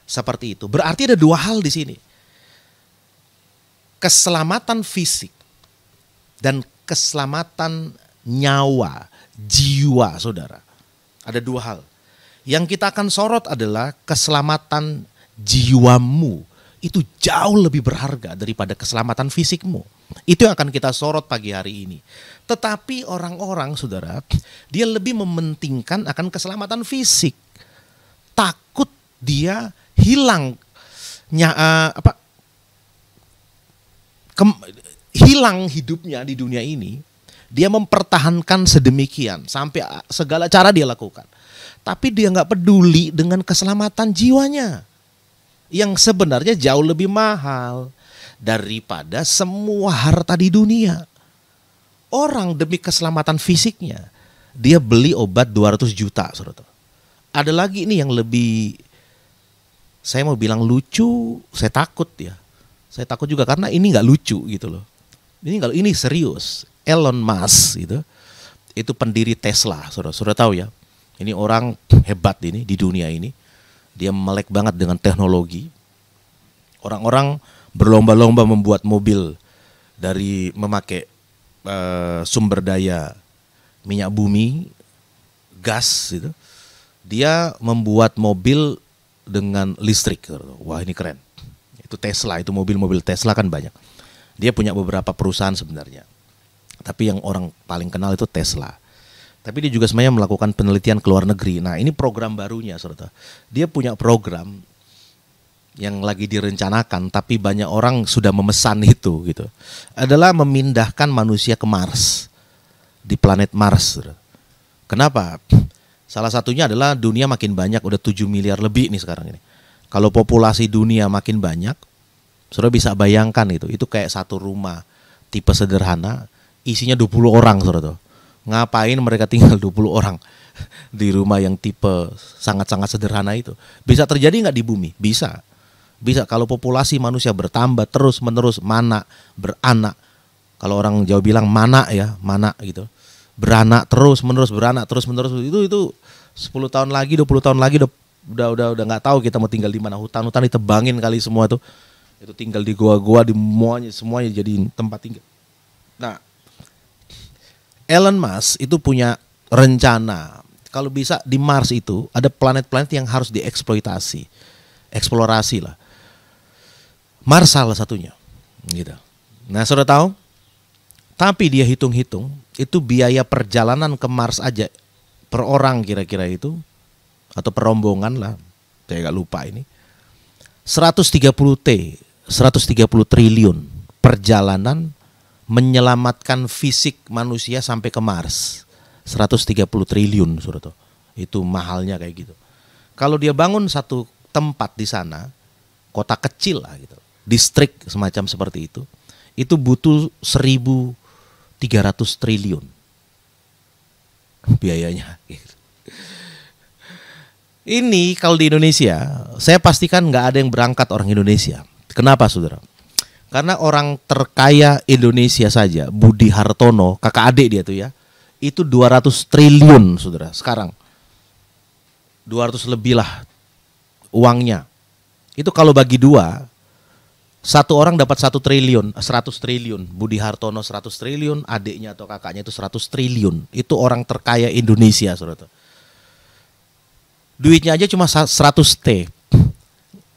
Seperti itu. Berarti ada dua hal di sini. Keselamatan fisik dan keselamatan nyawa, jiwa, saudara. Ada dua hal. Yang kita akan sorot adalah keselamatan jiwamu. Itu jauh lebih berharga daripada keselamatan fisikmu. Itu yang akan kita sorot pagi hari ini. Tetapi orang-orang, saudara, dia lebih mementingkan akan keselamatan fisik. Takut dia hilang hilang hidupnya di dunia ini. Dia mempertahankan sedemikian sampai segala cara dia lakukan. Tapi dia nggak peduli dengan keselamatan jiwanya. Yang sebenarnya jauh lebih mahal daripada semua harta di dunia. Orang demi keselamatan fisiknya, dia beli obat 200 juta. Saudara. Ada lagi nih yang lebih, saya mau bilang lucu, saya takut ya. Saya takut juga karena ini nggak lucu gitu loh. Ini serius. Elon Musk itu pendiri Tesla. Saudara tahu ya. Ini orang hebat ini di dunia ini. Dia melek banget dengan teknologi. Orang-orang berlomba-lomba membuat mobil dari memakai sumber daya minyak bumi, gas gitu. Dia membuat mobil dengan listrik. Wah, ini keren. Itu Tesla, itu mobil-mobil Tesla kan banyak. Dia punya beberapa perusahaan sebenarnya. Tapi yang orang paling kenal itu Tesla. Tapi dia juga sebenarnya melakukan penelitian ke luar negeri. Nah, ini program barunya, saudara. Dia punya program yang lagi direncanakan, tapi banyak orang sudah memesan itu, gitu. Adalah memindahkan manusia ke Mars, di planet Mars, saudara. Kenapa? Salah satunya adalah dunia makin banyak, udah 7 miliar lebih nih sekarang ini. Kalau populasi dunia makin banyak, saudara bisa bayangkan itu kayak satu rumah tipe sederhana, isinya 20 orang, saudara. Ngapain mereka tinggal 20 orang di rumah yang tipe sangat-sangat sederhana itu? Bisa terjadi nggak di bumi? Bisa. Bisa kalau populasi manusia bertambah terus-menerus, mana beranak. Kalau orang Jawa bilang mana ya, mana gitu. Beranak terus-menerus, itu 10 tahun lagi, 20 tahun lagi udah nggak tahu kita mau tinggal di mana. Hutan-hutan ditebangin kali semua tuh. Itu tinggal di goa-goa, di semuanya jadi tempat tinggal. Nah, Elon Musk itu punya rencana kalau bisa di Mars itu ada planet-planet yang harus dieksploitasi, eksplorasi lah. Mars salah satunya, gitu. Nah, saudara tahu? Tapi dia hitung-hitung itu biaya perjalanan ke Mars aja per orang kira-kira itu atau per rombongan lah, saya nggak lupa ini. 130 triliun perjalanan menyelamatkan fisik manusia sampai ke Mars. 130 triliun, saudara. Itu mahalnya kayak gitu. Kalau dia bangun satu tempat di sana, kota kecil lah gitu, distrik semacam seperti itu butuh 1.300 triliun biayanya. Ini kalau di Indonesia, saya pastikan nggak ada yang berangkat orang Indonesia. Kenapa, saudara? Karena orang terkaya Indonesia saja, Budi Hartono, kakak adik dia tuh ya, itu 200 triliun, saudara, sekarang. 200 lebih lah uangnya. Itu kalau bagi dua, satu orang dapat 1 triliun, 100 triliun. Budi Hartono 100 triliun, adiknya atau kakaknya itu 100 triliun. Itu orang terkaya Indonesia, saudara. Duitnya aja cuma 100 T.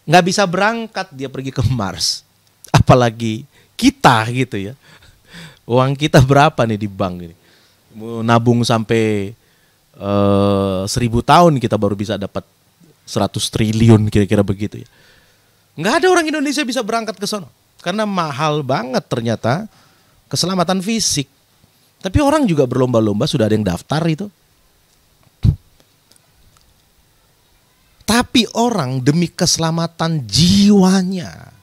Nggak bisa berangkat dia pergi ke Mars. Apalagi kita gitu ya. Uang kita berapa nih di bank ini? Mau nabung sampai 1000 tahun kita baru bisa dapat 100 triliun kira-kira begitu ya. Nggak ada orang Indonesia bisa berangkat ke sana. Karena mahal banget ternyata keselamatan fisik. Tapi orang juga berlomba-lomba, sudah ada yang daftar itu. Tapi orang demi keselamatan jiwanya,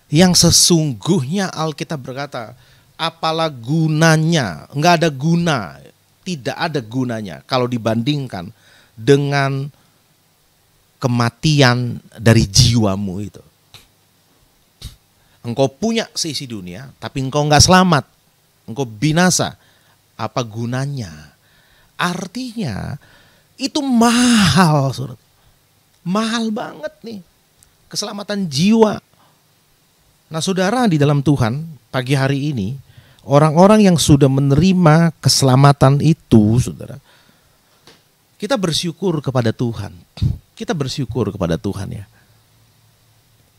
yang sesungguhnya Alkitab berkata, apalah gunanya, nggak ada guna, tidak ada gunanya kalau dibandingkan dengan kematian dari jiwamu itu. Engkau punya seisi dunia, tapi engkau nggak selamat, engkau binasa, apa gunanya? Artinya itu mahal, saudara. Mahal banget nih, keselamatan jiwa. Nah, saudara, di dalam Tuhan pagi hari ini, orang-orang yang sudah menerima keselamatan itu, saudara, kita bersyukur kepada Tuhan. Kita bersyukur kepada Tuhan ya.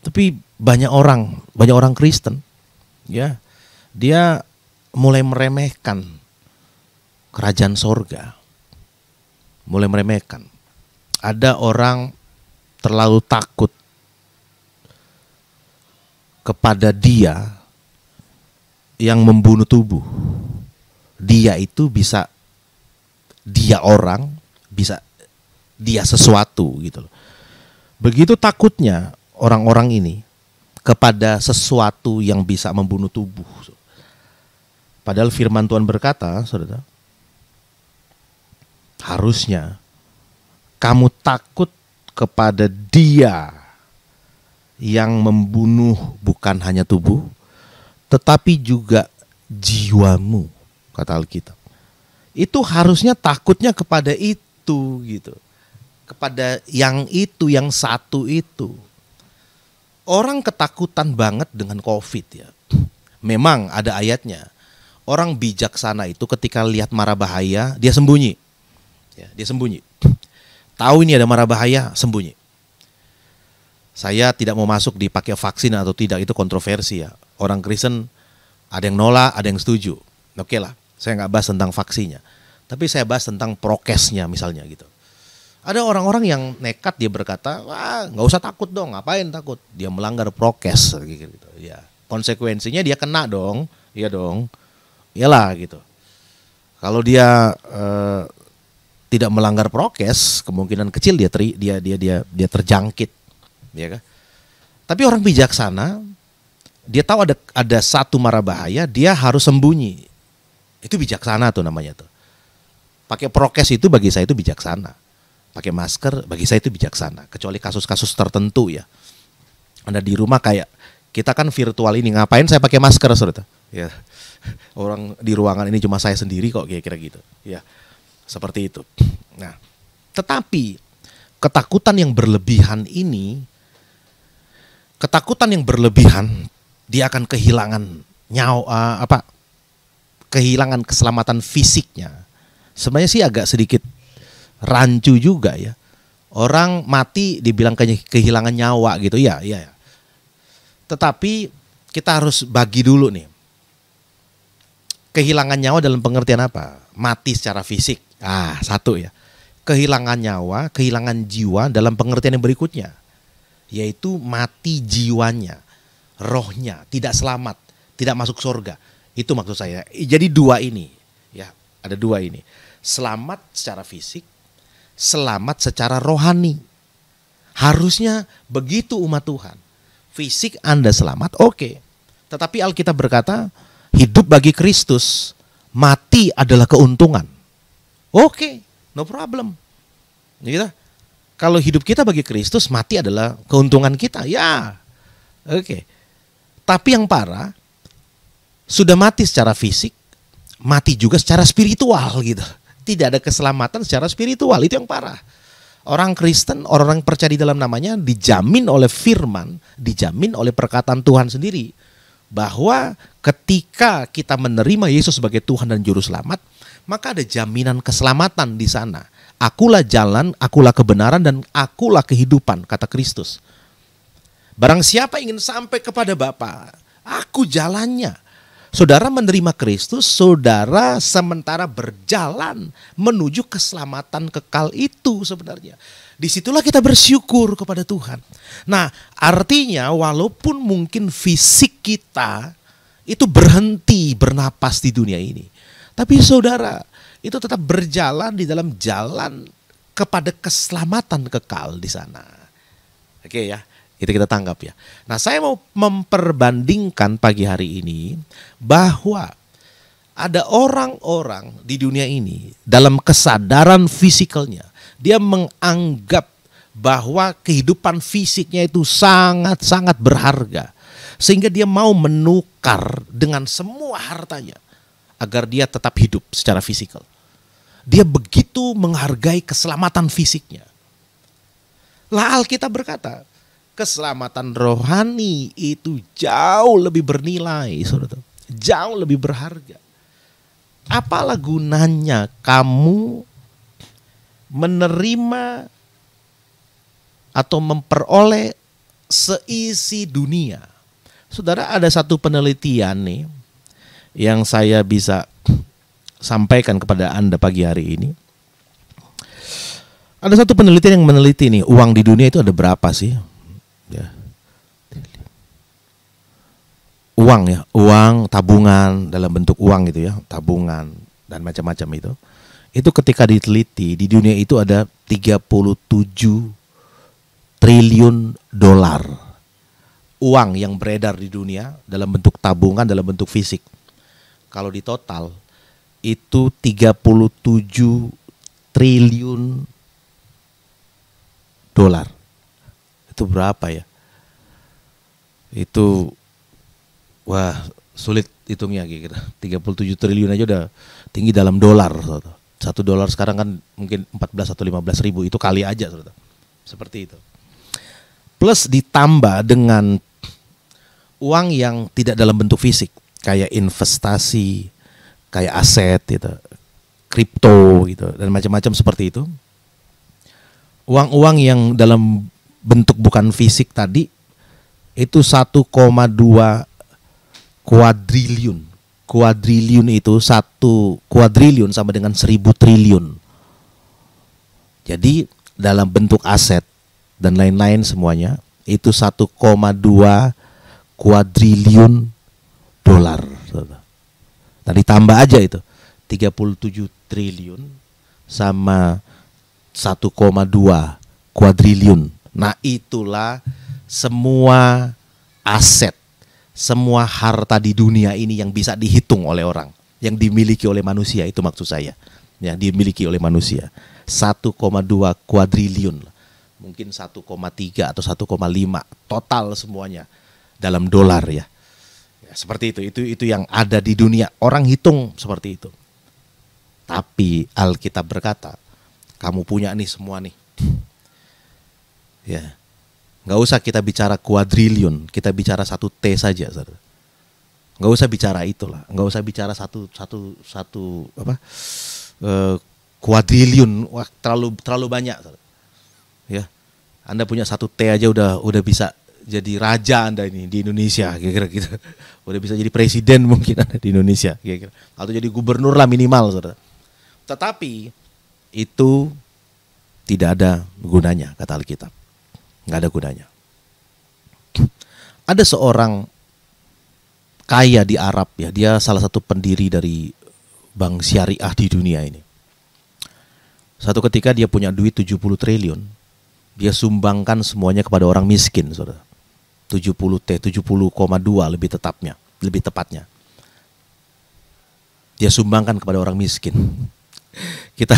Tapi banyak orang Kristen, ya, dia mulai meremehkan kerajaan sorga. Mulai meremehkan. Ada orang terlalu takut kepada dia yang membunuh tubuh. Dia itu bisa dia orang, bisa dia sesuatu gitu loh. Begitu takutnya orang-orang ini kepada sesuatu yang bisa membunuh tubuh. Padahal firman Tuhan berkata, saudara, harusnya kamu takut kepada dia yang membunuh bukan hanya tubuh, tetapi juga jiwamu, kata Alkitab. Itu harusnya takutnya kepada itu gitu. Kepada yang itu, yang satu itu. Orang ketakutan banget dengan COVID ya. Memang ada ayatnya. Orang bijaksana itu ketika lihat mara bahaya, dia sembunyi. Ya, dia sembunyi. Tahu ini ada mara bahaya, sembunyi. Saya tidak mau masuk di pakai vaksin atau tidak, itu kontroversi ya. Orang Kristen ada yang nolak, ada yang setuju. Oke lah, saya nggak bahas tentang vaksinnya. Tapi saya bahas tentang prokesnya misalnya gitu. Ada orang-orang yang nekat, dia berkata, wah nggak usah takut dong, ngapain takut? Dia melanggar prokes gitu. Ya, konsekuensinya dia kena dong, iya dong, iyalah gitu. Kalau dia tidak melanggar prokes, kemungkinan kecil dia terjangkit, ya kan? Tapi orang bijaksana, dia tahu ada satu mara bahaya, dia harus sembunyi. Itu bijaksana tuh namanya tuh. Pakai prokes itu bagi saya itu bijaksana. Pakai masker bagi saya itu bijaksana, kecuali kasus-kasus tertentu ya. Anda di rumah kayak kita kan virtual ini, ngapain saya pakai masker saudara? Ya. Orang di ruangan ini cuma saya sendiri kok kira-kira gitu. Ya. Seperti itu. Nah, tetapi ketakutan yang berlebihan ini, dia akan kehilangan nyawa kehilangan keselamatan fisiknya. Sebenarnya sih agak sedikit rancu juga ya. Orang mati dibilang kehilangan nyawa gitu ya. Tetapi kita harus bagi dulu nih. Kehilangan nyawa dalam pengertian apa? Mati secara fisik. Satu ya. Kehilangan nyawa, kehilangan jiwa dalam pengertian yang berikutnya. Yaitu mati jiwanya, rohnya, tidak selamat, tidak masuk surga. Itu maksud saya. Jadi dua ini, ya, ada dua ini. Selamat secara fisik, selamat secara rohani. Harusnya begitu umat Tuhan. Fisik Anda selamat, oke. Tetapi Alkitab berkata, hidup bagi Kristus, mati adalah keuntungan. Oke, no problem. Gitu. Kalau hidup kita bagi Kristus, mati adalah keuntungan kita. Ya, oke. Tapi yang parah, sudah mati secara fisik, mati juga secara spiritual gitu. Tidak ada keselamatan secara spiritual, itu yang parah. Orang Kristen, orang-orang percaya di dalam namanya dijamin oleh firman, dijamin oleh perkataan Tuhan sendiri. Bahwa ketika kita menerima Yesus sebagai Tuhan dan Juru Selamat, maka ada jaminan keselamatan di sana. Akulah jalan, akulah kebenaran, dan akulah kehidupan, kata Kristus. Barang siapa ingin sampai kepada Bapa, aku jalannya. Saudara menerima Kristus, saudara sementara berjalan menuju keselamatan kekal itu sebenarnya. Disitulah kita bersyukur kepada Tuhan. Nah, artinya walaupun mungkin fisik kita itu berhenti bernapas di dunia ini, tapi saudara itu tetap berjalan di dalam jalan kepada keselamatan kekal di sana. Oke ya. Itu kita tangkap ya. Nah, saya mau memperbandingkan pagi hari ini bahwa ada orang-orang di dunia ini dalam kesadaran fisikalnya, dia menganggap bahwa kehidupan fisiknya itu sangat-sangat berharga. Sehingga dia mau menukar dengan semua hartanya agar dia tetap hidup secara fisikal. Dia begitu menghargai keselamatan fisiknya. Lah Alkitab berkata, keselamatan rohani itu jauh lebih bernilai, saudara. Jauh lebih berharga. Apalah gunanya kamu menerima atau memperoleh seisi dunia? Saudara, ada satu penelitian nih yang saya bisa sampaikan kepada Anda pagi hari ini. Ada satu penelitian yang meneliti nih, uang di dunia itu ada berapa sih? Ya. Uang tabungan dalam bentuk uang gitu ya, tabungan dan macam-macam itu. Itu ketika diteliti di dunia itu ada 37 triliun dolar uang yang beredar di dunia dalam bentuk tabungan, dalam bentuk fisik. Kalau di total itu 37 triliun dolar. Itu berapa ya? Itu wah, sulit hitungnya kira-kira. 37 triliun aja udah tinggi dalam dolar. $1 sekarang kan mungkin 14 atau 15 ribu. Itu kali aja. Seperti itu. Plus ditambah dengan uang yang tidak dalam bentuk fisik. Kayak investasi, kayak aset gitu, kripto gitu, dan macam-macam seperti itu. Uang-uang yang dalam bentuk bukan fisik tadi itu 1,2 kuadriliun. kuadriliun itu 1 kuadriliun sama dengan 1000 triliun. Jadi dalam bentuk aset dan lain-lain semuanya itu 1,2 kuadriliun dolar. Nah ditambah aja itu 37 triliun sama 1,2 kuadriliun. Nah itulah semua aset, semua harta di dunia ini yang bisa dihitung oleh orang, yang dimiliki oleh manusia, itu maksud saya. Ya, dimiliki oleh manusia. 1,2 kuadriliun. Mungkin 1,3 atau 1,5 total semuanya dalam dolar ya. Ya, seperti itu yang ada di dunia. Orang hitung seperti itu. Tapi Alkitab berkata, kamu punya nih semua nih. Ya. Nggak usah kita bicara kuadriliun, kita bicara 1T saja, saudara. Nggak usah bicara itulah, nggak usah bicara satu kuadriliun, wah terlalu banyak, saudara. Ya, Anda punya 1T aja udah bisa jadi raja Anda ini di Indonesia, kira-kira gitu. Udah bisa jadi presiden mungkin Anda di Indonesia, kira-kira. Atau jadi gubernur lah minimal, saudara. Tetapi itu tidak ada gunanya, kata Alkitab. Nggak ada gunanya. Ada seorang kaya di Arab ya, dia salah satu pendiri dari bank syariah di dunia ini. Satu ketika dia punya duit 70 triliun, dia sumbangkan semuanya kepada orang miskin, saudara. 70,2 lebih tepatnya. Dia sumbangkan kepada orang miskin. Kita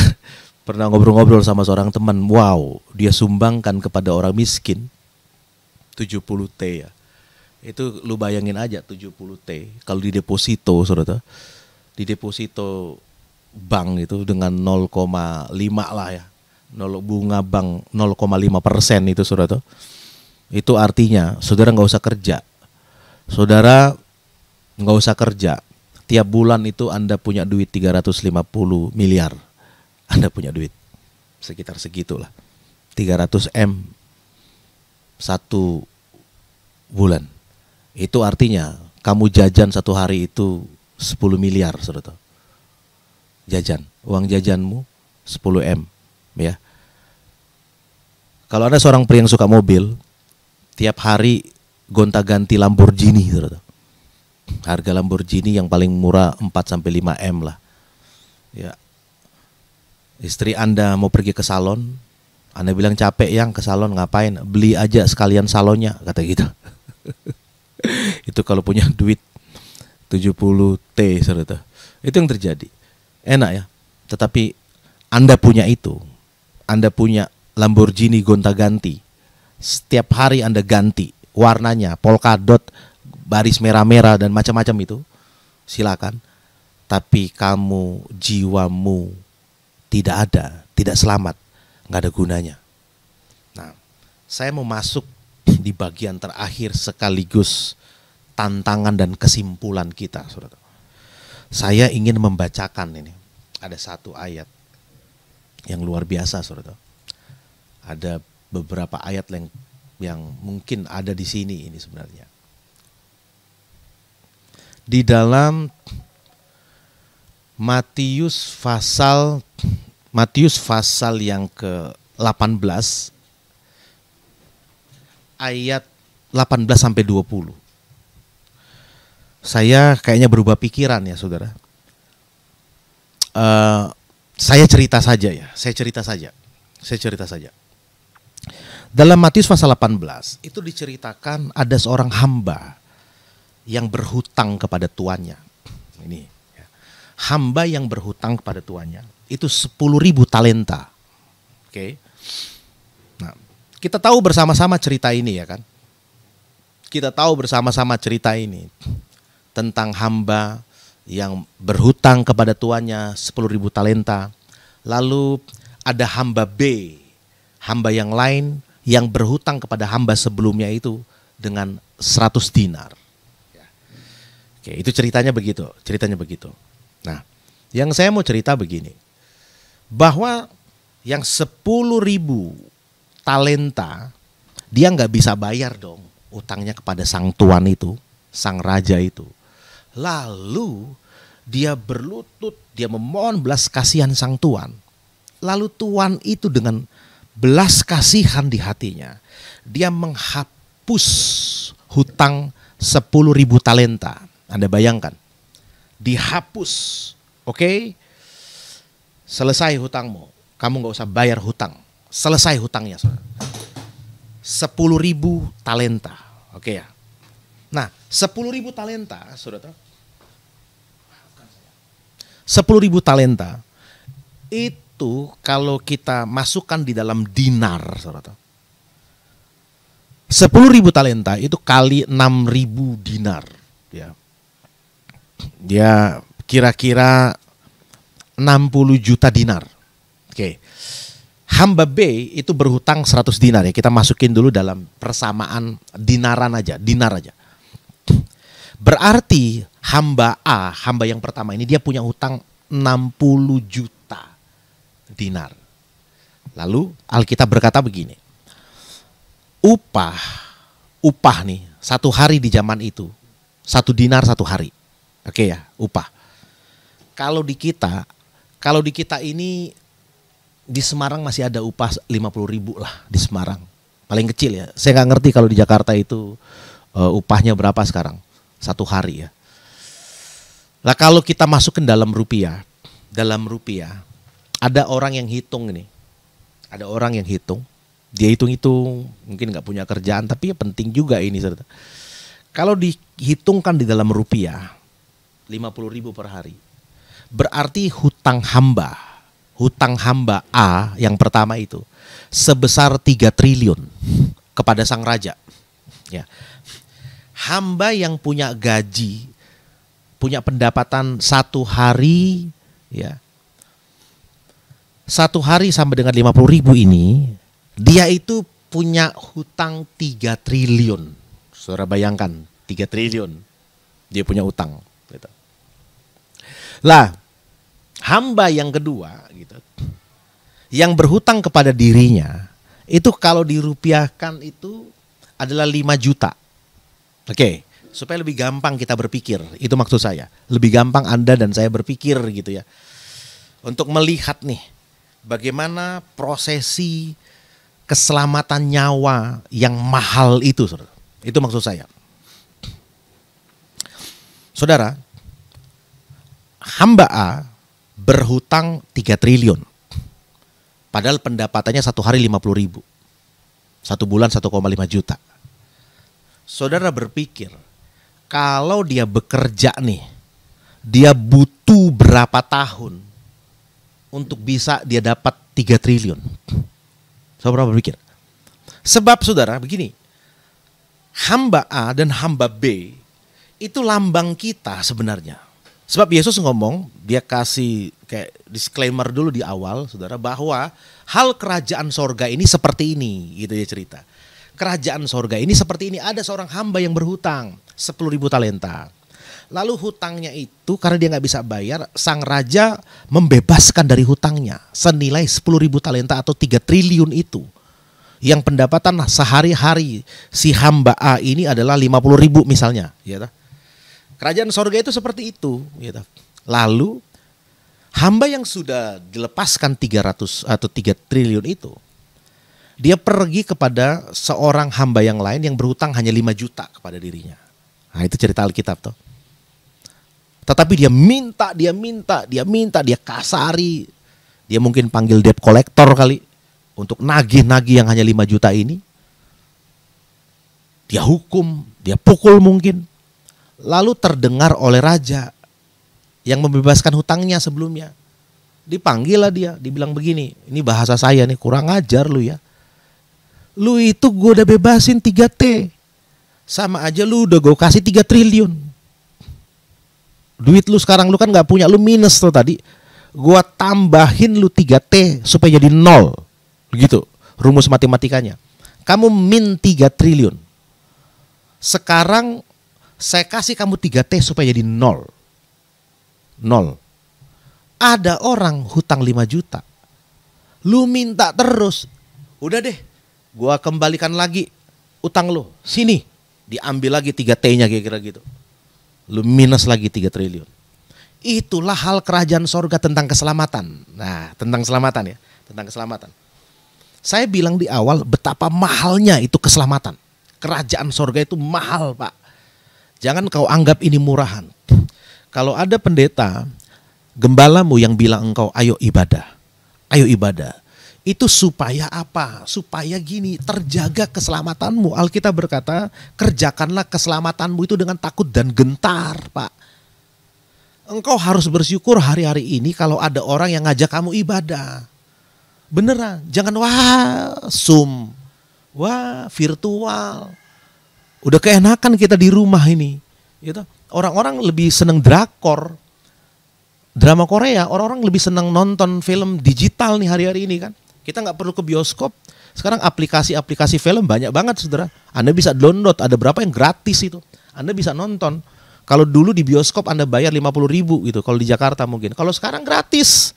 pernah ngobrol-ngobrol sama seorang teman, wow, dia sumbangkan kepada orang miskin 70T ya. Itu lu bayangin aja 70T kalau di deposito, saudara. Di deposito bank itu dengan 0,5 lah ya. Bunga bank 0,5% itu, saudara. Itu artinya saudara nggak usah kerja. Saudara nggak usah kerja. Tiap bulan itu Anda punya duit 350 miliar. Anda punya duit sekitar segitulah, 300 M satu bulan. Itu artinya kamu jajan satu hari itu 10 miliar, saudara. Jajan, uang jajanmu 10 M ya. Kalau ada seorang pria yang suka mobil, tiap hari gonta-ganti Lamborghini, saudara. Harga Lamborghini yang paling murah 4-5 M lah. Ya. Istri Anda mau pergi ke salon, Anda bilang capek yang ke salon, ngapain? Beli aja sekalian salonnya, kata gitu. Itu kalau punya duit 70T, saudara. Itu yang terjadi. Enak ya. Tetapi Anda punya itu, Anda punya Lamborghini gonta-ganti. Setiap hari Anda ganti warnanya, polkadot, baris merah-merah dan macam-macam itu. Silakan. Tapi kamu, jiwamu tidak ada, tidak selamat, nggak ada gunanya. Nah, saya mau masuk di bagian terakhir sekaligus tantangan dan kesimpulan kita, saudara. Saya ingin membacakan ini. Ada satu ayat yang luar biasa, saudara. Ada beberapa ayat yang mungkin ada di sini ini sebenarnya. Di dalam Matius pasal yang ke-18 ayat 18 sampai 20. Saya kayaknya berubah pikiran ya, saudara. Saya cerita saja. Dalam Matius pasal 18 itu diceritakan ada seorang hamba yang berhutang kepada tuannya. Ini ya. Hamba yang berhutang kepada tuannya itu 10.000 talenta. Oke. Nah, kita tahu bersama-sama cerita ini ya kan. Kita tahu bersama-sama cerita ini tentang hamba yang berhutang kepada tuannya 10.000 talenta. Lalu ada hamba B, hamba yang lain yang berhutang kepada hamba sebelumnya itu dengan 100 dinar. Oke, itu ceritanya begitu. Nah, yang saya mau cerita begini, bahwa yang 10.000 talenta dia nggak bisa bayar dong utangnya kepada sang tuan itu, sang raja itu. Lalu dia berlutut, dia memohon belas kasihan sang tuan. Lalu tuan itu dengan belas kasihan di hatinya, dia menghapus hutang 10.000 talenta. Anda bayangkan, dihapus, oke? Selesai hutangmu, kamu nggak usah bayar hutang. Selesai hutangnya, 10.000 talenta, oke ya. Nah, 10.000 talenta, saudara. 10.000 talenta itu kalau kita masukkan di dalam dinar, saudara. 10.000 talenta itu kali 6.000 dinar, ya. Dia kira-kira 60 juta dinar. Oke. Hamba B itu berhutang 100 dinar ya. Kita masukin dulu dalam persamaan dinaran aja, dinar aja. Berarti hamba A, hamba yang pertama ini dia punya hutang 60 juta dinar. Lalu Alkitab berkata begini. Upah nih, satu hari di zaman itu, 1 dinar 1 hari. Oke ya, upah. Kalau di kita ini di Semarang masih ada upah 50.000 lah di Semarang. Paling kecil ya. Saya nggak ngerti kalau di Jakarta itu upahnya berapa sekarang. 1 hari ya. Lah kalau kita masukin dalam rupiah ada orang yang hitung ini. Ada orang yang hitung. Dia hitung-hitung, mungkin nggak punya kerjaan tapi ya penting juga ini. Kalau dihitungkan di dalam rupiah 50.000 per hari. Berarti hutang hamba A yang pertama itu sebesar 3 triliun kepada sang raja. Ya. Hamba yang punya gaji, punya pendapatan 1 hari, ya. 1 hari sampai dengan 50.000 ini, dia itu punya hutang 3 triliun. Saudara bayangkan, 3 triliun dia punya utang. Gitu. Lah, hamba yang kedua gitu, yang berhutang kepada dirinya itu kalau dirupiahkan itu adalah 5 juta. Oke, supaya lebih gampang kita berpikir, itu maksud saya. Lebih gampang Anda dan saya berpikir gitu ya. Untuk melihat nih bagaimana prosesi keselamatan nyawa yang mahal itu, saudara. Itu maksud saya. Saudara, hamba A berhutang 3 triliun. Padahal pendapatannya 1 hari 50.000. 1 bulan 1,5 juta. Saudara berpikir, kalau dia bekerja nih, dia butuh berapa tahun untuk bisa dia dapat 3 triliun. Saudara berpikir. Sebab saudara begini, hamba A dan hamba B itu lambang kita sebenarnya. Sebab Yesus ngomong, dia kasih kayak disclaimer dulu di awal, saudara, bahwa hal kerajaan sorga ini seperti ini, gitu ya cerita. Kerajaan sorga ini seperti ini, ada seorang hamba yang berhutang 10.000 talenta. Lalu hutangnya itu karena dia nggak bisa bayar, sang raja membebaskan dari hutangnya senilai 10.000 talenta atau 3 triliun itu. Yang pendapatan sehari-hari si hamba A ini adalah 50.000 misalnya, ya. Kerajaan sorga itu seperti itu, gitu. Lalu hamba yang sudah dilepaskan 300 atau 3 triliun itu, dia pergi kepada seorang hamba yang lain yang berhutang hanya 5 juta kepada dirinya. Nah, itu cerita Alkitab tuh. Tetapi dia kasari. Dia mungkin panggil debt collector kali untuk nagih-nagih yang hanya 5 juta ini. Dia hukum, dia pukul mungkin. Lalu terdengar oleh raja yang membebaskan hutangnya sebelumnya. Dipanggil lah dia, dibilang begini, ini bahasa saya nih, kurang ajar lu ya. Lu itu gue udah bebasin 3T. Sama aja lu udah gue kasih 3 triliun. Duit lu sekarang lu kan gak punya, lu minus tuh tadi. Gue tambahin lu 3T supaya jadi 0. Begitu rumus matematikanya. Kamu min 3 triliun. Sekarang saya kasih kamu 3T supaya jadi 0. 0. Ada orang hutang 5 juta. Lu minta terus. Udah deh, gua kembalikan lagi utang lu. Sini, diambil lagi 3T-nya kira-kira gitu. Lu minus lagi 3 triliun. Itulah hal kerajaan sorga tentang keselamatan. Nah, tentang keselamatan ya, tentang keselamatan. Saya bilang di awal betapa mahalnya itu keselamatan. Kerajaan sorga itu mahal, Pak. Jangan kau anggap ini murahan. Kalau ada pendeta, gembalamu yang bilang engkau ayo ibadah. Ayo ibadah. Itu supaya apa? Supaya gini, terjaga keselamatanmu. Alkitab berkata, kerjakanlah keselamatanmu itu dengan takut dan gentar, Pak. Engkau harus bersyukur hari-hari ini kalau ada orang yang ngajak kamu ibadah. Beneran, jangan wah Zoom, wah virtual. Udah keenakan kita di rumah ini. Gitu. Orang-orang lebih seneng drakor, drama Korea. Orang-orang lebih seneng nonton film digital nih hari-hari ini kan. Kita nggak perlu ke bioskop. Sekarang aplikasi-aplikasi film banyak banget, saudara. Anda bisa download, ada berapa yang gratis itu. Anda bisa nonton. Kalau dulu di bioskop Anda bayar 50.000 gitu. Kalau di Jakarta mungkin. Kalau sekarang gratis.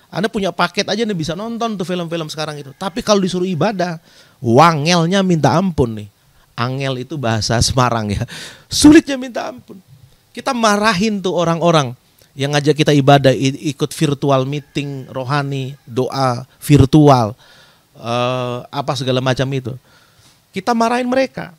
Anda punya paket aja Anda bisa nonton tuh film-film sekarang itu. Tapi kalau disuruh ibadah, wangelnya minta ampun nih. Angel itu bahasa Semarang ya. Sulitnya minta ampun. Kita marahin tuh orang-orang yang ngajak kita ibadah, ikut virtual meeting rohani, doa virtual, apa segala macam itu. Kita marahin mereka.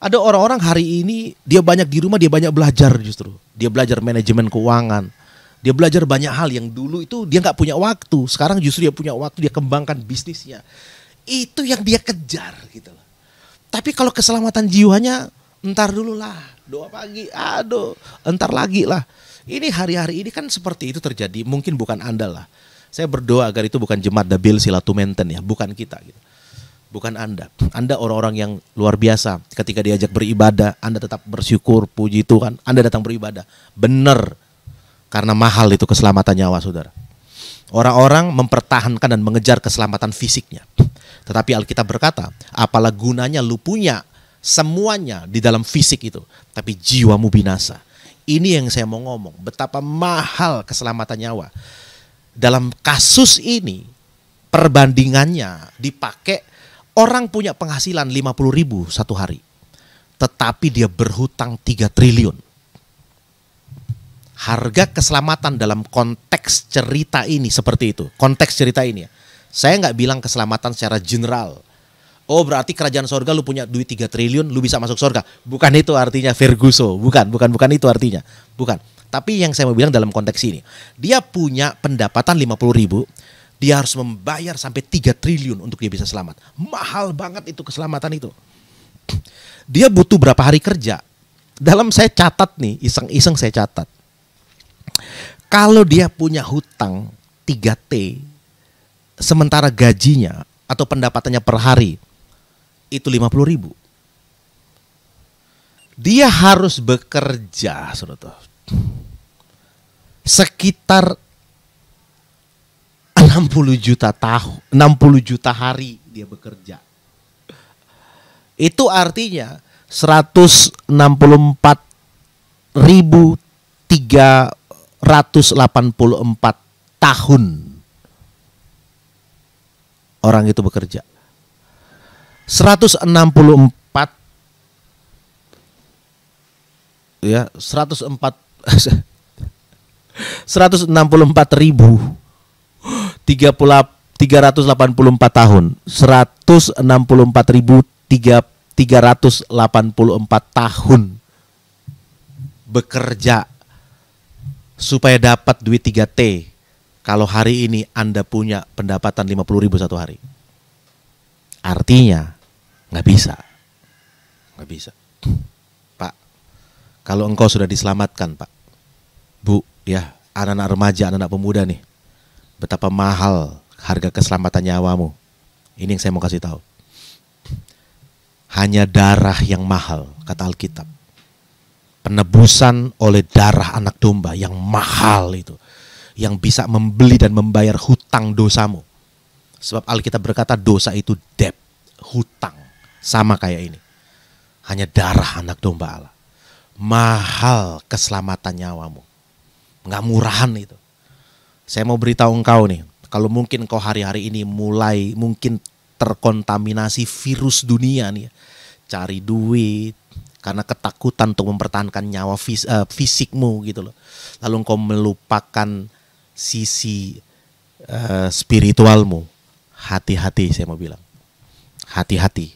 Ada orang-orang hari ini dia banyak di rumah, dia banyak belajar justru. Dia belajar manajemen keuangan. Dia belajar banyak hal yang dulu itu dia nggak punya waktu. Sekarang justru dia punya waktu, dia kembangkan bisnisnya. Itu yang dia kejar gitu loh. Tapi kalau keselamatan jiwanya, entar dulu lah, doa pagi, aduh, entar lagi lah. Ini hari-hari ini kan seperti itu terjadi, mungkin bukan Anda lah. Saya berdoa agar itu bukan jemaat Dabil Silatu Menten ya, bukan kita gitu. Bukan Anda. Anda orang-orang yang luar biasa. Ketika diajak beribadah, Anda tetap bersyukur, puji Tuhan, Anda datang beribadah. Benar. Karena mahal itu keselamatan nyawa, saudara. Orang-orang mempertahankan dan mengejar keselamatan fisiknya. Tetapi Alkitab berkata, apalah gunanya lu punya semuanya di dalam fisik itu, tapi jiwamu binasa. Ini yang saya mau ngomong, betapa mahal keselamatan nyawa. Dalam kasus ini, perbandingannya dipakai, orang punya penghasilan 50.000 satu hari. Tetapi dia berhutang 3 triliun. Harga keselamatan dalam konteks cerita ini seperti itu. Konteks cerita ini ya. Saya nggak bilang keselamatan secara general. Oh berarti kerajaan sorga lu punya duit 3 triliun lu bisa masuk sorga. Bukan itu artinya Ferguso. Bukan itu artinya. Bukan. Tapi yang saya mau bilang dalam konteks ini. Dia punya pendapatan 50.000. Dia harus membayar sampai 3 triliun untuk dia bisa selamat. Mahal banget itu keselamatan itu. Dia butuh berapa hari kerja. Dalam saya catat nih, iseng-iseng saya catat. Kalau dia punya hutang 3T, sementara gajinya atau pendapatannya per hari itu 50.000. Dia harus bekerja, saudara, sekitar 60 juta hari dia bekerja. Itu artinya 164.384 tahun orang itu bekerja. 164 ya, 164.384 tahun. 164.384 tahun bekerja supaya dapat duit 3T. Kalau hari ini Anda punya pendapatan 50.000 satu hari. Artinya nggak bisa. Nggak bisa. Pak, kalau engkau sudah diselamatkan, Pak, Bu, ya, anak-anak remaja, anak-anak pemuda nih, betapa mahal harga keselamatan nyawamu. Ini yang saya mau kasih tahu. Hanya darah yang mahal, kata Alkitab. Penebusan oleh darah anak domba yang mahal itu, yang bisa membeli dan membayar hutang dosamu. Sebab Alkitab berkata dosa itu debt, hutang, sama kayak ini. Hanya darah anak domba Allah. Mahal keselamatan nyawamu. Nggak murahan itu. Saya mau beritahu engkau nih, kalau mungkin engkau hari-hari ini mulai mungkin terkontaminasi virus dunia nih, cari duit, karena ketakutan untuk mempertahankan nyawa fisikmu gitu loh. Lalu engkau melupakan sisi spiritualmu. Hati-hati, saya mau bilang. Hati-hati.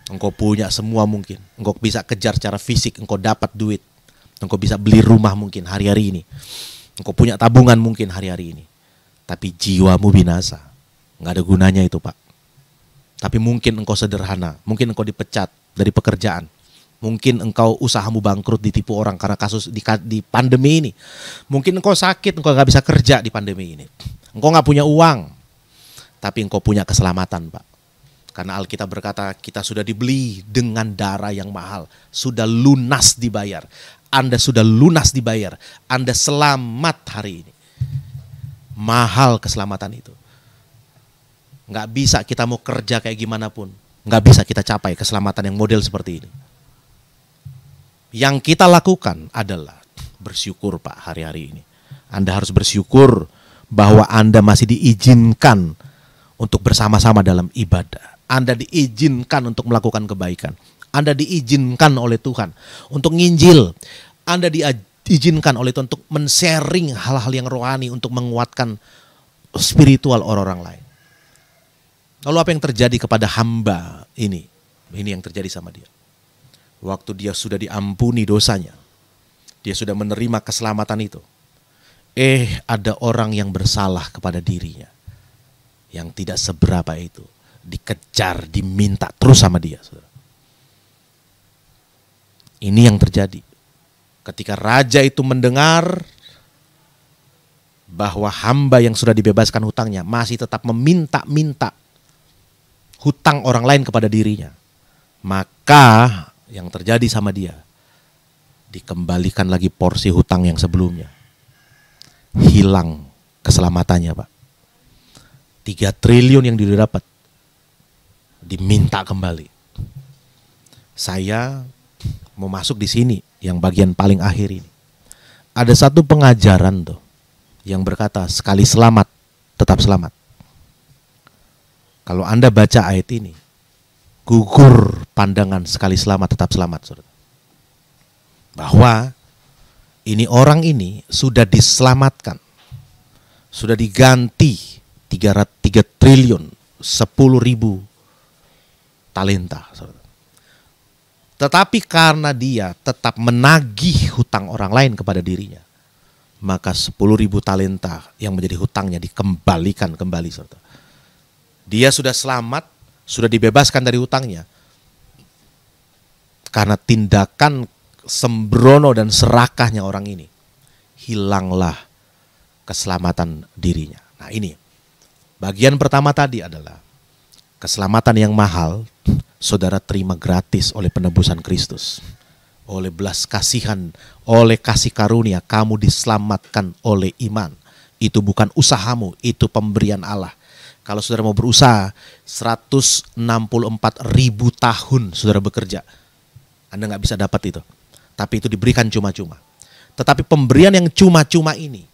Engkau punya semua mungkin. Engkau bisa kejar secara fisik, engkau dapat duit. Engkau bisa beli rumah mungkin hari-hari ini. Engkau punya tabungan mungkin hari-hari ini. Tapi jiwamu binasa. Nggak ada gunanya itu, Pak. Tapi mungkin engkau sederhana. Mungkin engkau dipecat dari pekerjaan. Mungkin engkau usahamu bangkrut, ditipu orang karena kasus di pandemi ini. Mungkin engkau sakit, engkau nggak bisa kerja di pandemi ini. Engkau nggak punya uang. Tapi engkau punya keselamatan, Pak. Karena Alkitab berkata kita sudah dibeli dengan darah yang mahal. Sudah lunas dibayar. Anda sudah lunas dibayar. Anda selamat hari ini. Mahal keselamatan itu. Nggak bisa kita mau kerja kayak gimana pun. Nggak bisa kita capai keselamatan yang model seperti ini. Yang kita lakukan adalah bersyukur, Pak, hari-hari ini. Anda harus bersyukur bahwa Anda masih diizinkan untuk bersama-sama dalam ibadah. Anda diizinkan untuk melakukan kebaikan. Anda diizinkan oleh Tuhan untuk nginjil. Anda diizinkan oleh Tuhan untuk men-sharing hal-hal yang rohani, untuk menguatkan spiritual orang-orang lain. Lalu apa yang terjadi kepada hamba ini? Ini yang terjadi sama dia. Waktu dia sudah diampuni dosanya, dia sudah menerima keselamatan itu. Ada orang yang bersalah kepada dirinya, yang tidak seberapa itu, dikejar, diminta terus sama dia. Saudara. Ini yang terjadi. Ketika raja itu mendengar bahwa hamba yang sudah dibebaskan hutangnya masih tetap meminta-minta hutang orang lain kepada dirinya, maka yang terjadi sama dia, dikembalikan lagi porsi hutang yang sebelumnya. Hilang keselamatannya, Pak. 3 triliun yang dia dapat diminta kembali. Saya mau masuk di sini yang bagian paling akhir ini. Ada satu pengajaran tuh yang berkata sekali selamat tetap selamat. Kalau Anda baca ayat ini, gugur pandangan sekali selamat tetap selamat, saudara. Bahwa ini orang ini sudah diselamatkan, sudah diganti 3 triliun 10.000 talenta, saudara. Tetapi karena dia tetap menagih hutang orang lain kepada dirinya, maka 10.000 talenta yang menjadi hutangnya dikembalikan kembali, saudara. Dia sudah selamat, sudah dibebaskan dari hutangnya. Karena tindakan sembrono dan serakahnya orang ini, hilanglah keselamatan dirinya. Nah, ini bagian pertama tadi adalah keselamatan yang mahal. Saudara terima gratis oleh penebusan Kristus, oleh belas kasihan, oleh kasih karunia. Kamu diselamatkan oleh iman. Itu bukan usahamu, itu pemberian Allah. Kalau saudara mau berusaha 164.000 tahun saudara bekerja, Anda nggak bisa dapat itu. Tapi itu diberikan cuma-cuma. Tetapi pemberian yang cuma-cuma ini,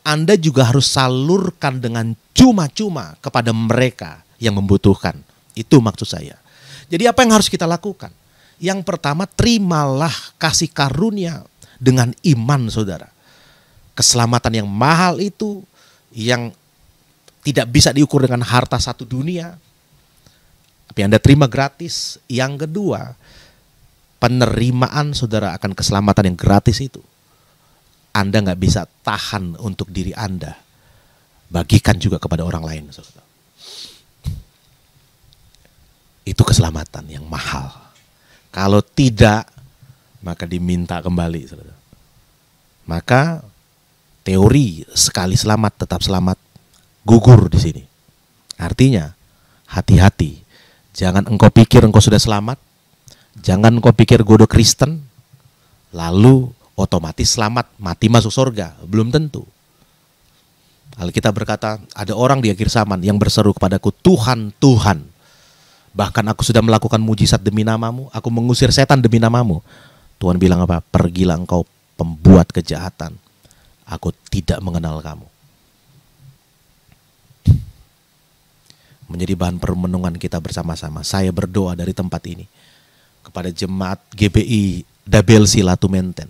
Anda juga harus salurkan dengan cuma-cuma kepada mereka yang membutuhkan. Itu maksud saya. Jadi apa yang harus kita lakukan? Yang pertama, terimalah kasih karunia dengan iman, saudara. Keselamatan yang mahal itu, yang tidak bisa diukur dengan harta satu dunia, tapi Anda terima gratis. Yang kedua, penerimaan saudara akan keselamatan yang gratis itu, Anda nggak bisa tahan untuk diri Anda, bagikan juga kepada orang lain, saudara. Itu keselamatan yang mahal. Kalau tidak, maka diminta kembali, saudara. Maka teori sekali selamat tetap selamat gugur di sini. Artinya, hati-hati. Jangan engkau pikir engkau sudah selamat. Jangan engkau pikir gue udah Kristen, lalu otomatis selamat, mati masuk surga. Belum tentu. Alkitab berkata, ada orang di akhir zaman yang berseru kepadaku, Tuhan, Tuhan. Bahkan aku sudah melakukan mujizat demi namamu. Aku mengusir setan demi namamu. Tuhan bilang apa? Pergilah engkau pembuat kejahatan. Aku tidak mengenal kamu. Menjadi bahan permenungan kita bersama-sama. Saya berdoa dari tempat ini kepada jemaat GBI Dabelsi Latumenten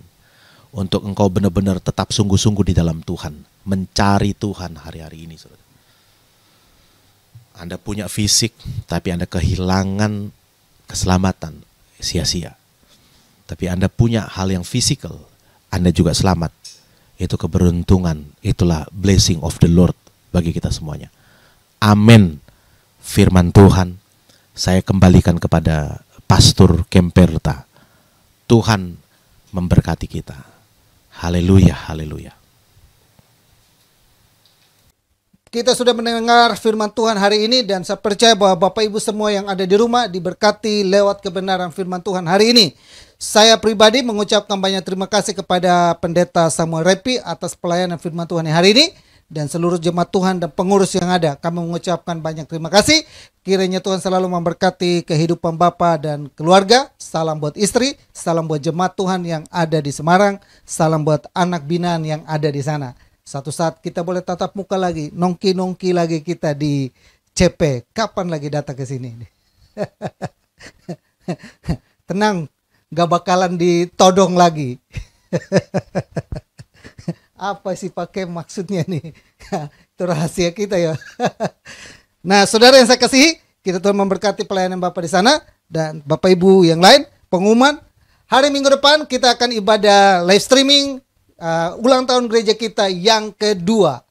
untuk engkau benar-benar tetap sungguh-sungguh di dalam Tuhan, mencari Tuhan hari-hari ini, saudara. Anda punya fisik, tapi Anda kehilangan keselamatan, sia-sia. Tapi Anda punya hal yang fisikal, Anda juga selamat. Itu keberuntungan, itulah blessing of the Lord bagi kita semuanya. Amin. Firman Tuhan, saya kembalikan kepada Pastor Kemperta. Tuhan memberkati kita. Haleluya, haleluya. Kita sudah mendengar firman Tuhan hari ini dan saya percaya bahwa Bapak Ibu semua yang ada di rumah diberkati lewat kebenaran firman Tuhan hari ini. Saya pribadi mengucapkan banyak terima kasih kepada Pendeta Samuel Repi atas pelayanan firman Tuhan yang hari ini dan seluruh jemaat Tuhan dan pengurus yang ada. Kami mengucapkan banyak terima kasih. Kiranya Tuhan selalu memberkati kehidupan Bapak dan keluarga. Salam buat istri, salam buat jemaat Tuhan yang ada di Semarang, salam buat anak binaan yang ada di sana. Satu saat kita boleh tatap muka lagi, nongki-nongki lagi kita di CP. Kapan lagi datang ke sini? Tenang, gak bakalan ditodong lagi. Apa sih pakai maksudnya nih? Itu rahasia kita ya. Nah, saudara yang saya kasihi, kita Tuhan memberkati pelayanan Bapak di sana dan Bapak Ibu yang lain. Pengumuman, hari Minggu depan kita akan ibadah live streaming ulang tahun gereja kita yang kedua.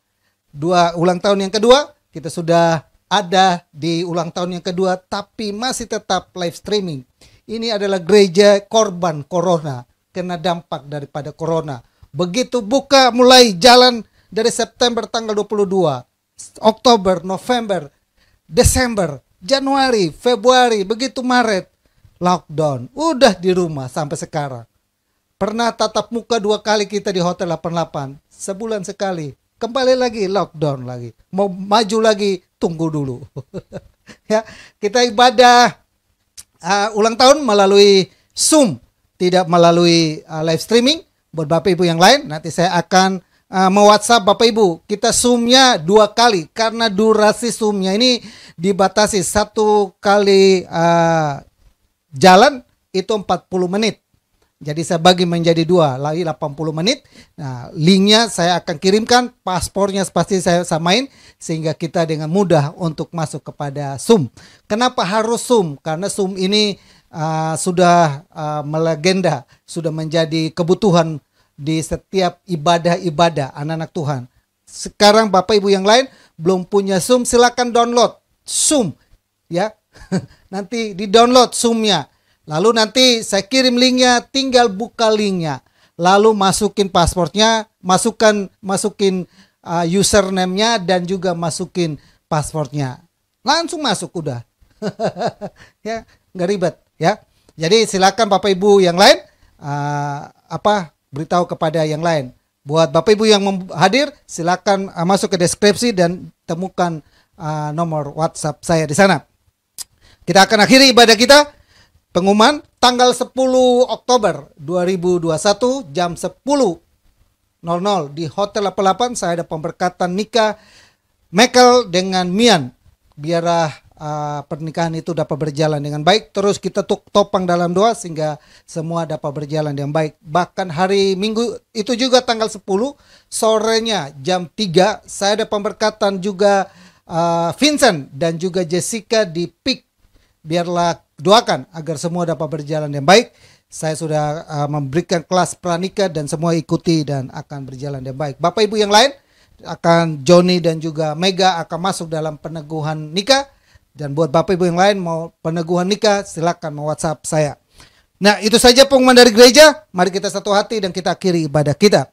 Ulang tahun yang kedua, kita sudah ada di ulang tahun yang kedua, tapi masih tetap live streaming. Ini adalah gereja korban corona, kena dampak daripada corona. Begitu buka mulai jalan dari September tanggal 22, Oktober, November, Desember, Januari, Februari, begitu Maret, lockdown. Udah di rumah sampai sekarang. Pernah tatap muka 2 kali kita di Hotel 88, sebulan sekali. Kembali lagi lockdown lagi. Mau maju lagi, tunggu dulu. Ya, kita ibadah ulang tahun melalui Zoom, tidak melalui live streaming. Buat Bapak Ibu yang lain, nanti saya akan me-WhatsApp Bapak Ibu. Kita Zoom-nya 2 kali karena durasi Zoom-nya ini dibatasi 1 kali jalan itu 40 menit. Jadi saya bagi menjadi 2, lagi 80 menit. Nah, linknya saya akan kirimkan, paspornya pasti saya samain sehingga kita dengan mudah untuk masuk kepada Zoom. Kenapa harus Zoom? Karena Zoom ini sudah melegenda, sudah menjadi kebutuhan di setiap ibadah-ibadah anak-anak Tuhan. Sekarang Bapak Ibu yang lain belum punya Zoom, silakan download Zoom ya. Nanti di-download Zoom-nya. Lalu nanti saya kirim linknya, tinggal buka linknya. Lalu masukin pasportnya, masukin username-nya dan juga masukin passwordnya. Langsung masuk udah. Ya, nggak ribet ya. Jadi silakan Bapak Ibu yang lain beritahu kepada yang lain. Buat Bapak Ibu yang hadir, silakan masuk ke deskripsi dan temukan nomor WhatsApp saya di sana. Kita akan akhiri ibadah kita. Pengumuman tanggal 10 Oktober 2021 jam 10.00 di Hotel 88 saya ada pemberkatan nikah Michael dengan Mian. Biarlah pernikahan itu dapat berjalan dengan baik. Terus kita topang dalam doa sehingga semua dapat berjalan dengan baik. Bahkan hari Minggu itu juga tanggal 10 sorenya jam 3 saya ada pemberkatan juga Vincent dan juga Jessica di PIK. Biarlah doakan agar semua dapat berjalan dengan baik. Saya sudah memberikan kelas pranikah dan semua ikuti dan akan berjalan dengan baik. Bapak Ibu yang lain akan Johnny dan juga Mega akan masuk dalam peneguhan nikah. Dan buat Bapak Ibu yang lain mau peneguhan nikah silakan WhatsApp saya. Nah, itu saja pengumuman dari gereja. Mari kita satu hati dan kita akhiri ibadah kita.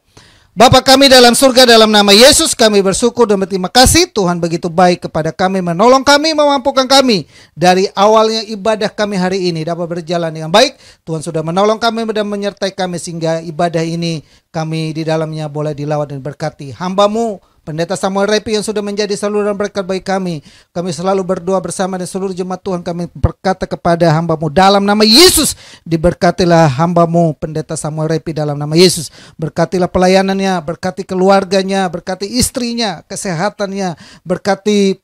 Bapa kami dalam surga, dalam nama Yesus kami bersyukur dan berterima kasih. Tuhan begitu baik kepada kami, menolong kami, memampukan kami. Dari awalnya ibadah kami hari ini dapat berjalan dengan baik. Tuhan sudah menolong kami dan menyertai kami sehingga ibadah ini kami di dalamnya boleh dilawat dan berkati. Hamba-Mu Pendeta Samuel Repi yang sudah menjadi saluran berkat bagi kami. Kami selalu berdoa bersama dengan seluruh jemaat Tuhan. Kami berkata kepada hamba-Mu dalam nama Yesus. Diberkatilah hamba-Mu Pendeta Samuel Repi dalam nama Yesus. Berkatilah pelayanannya, berkati keluarganya, berkati istrinya, kesehatannya. Berkati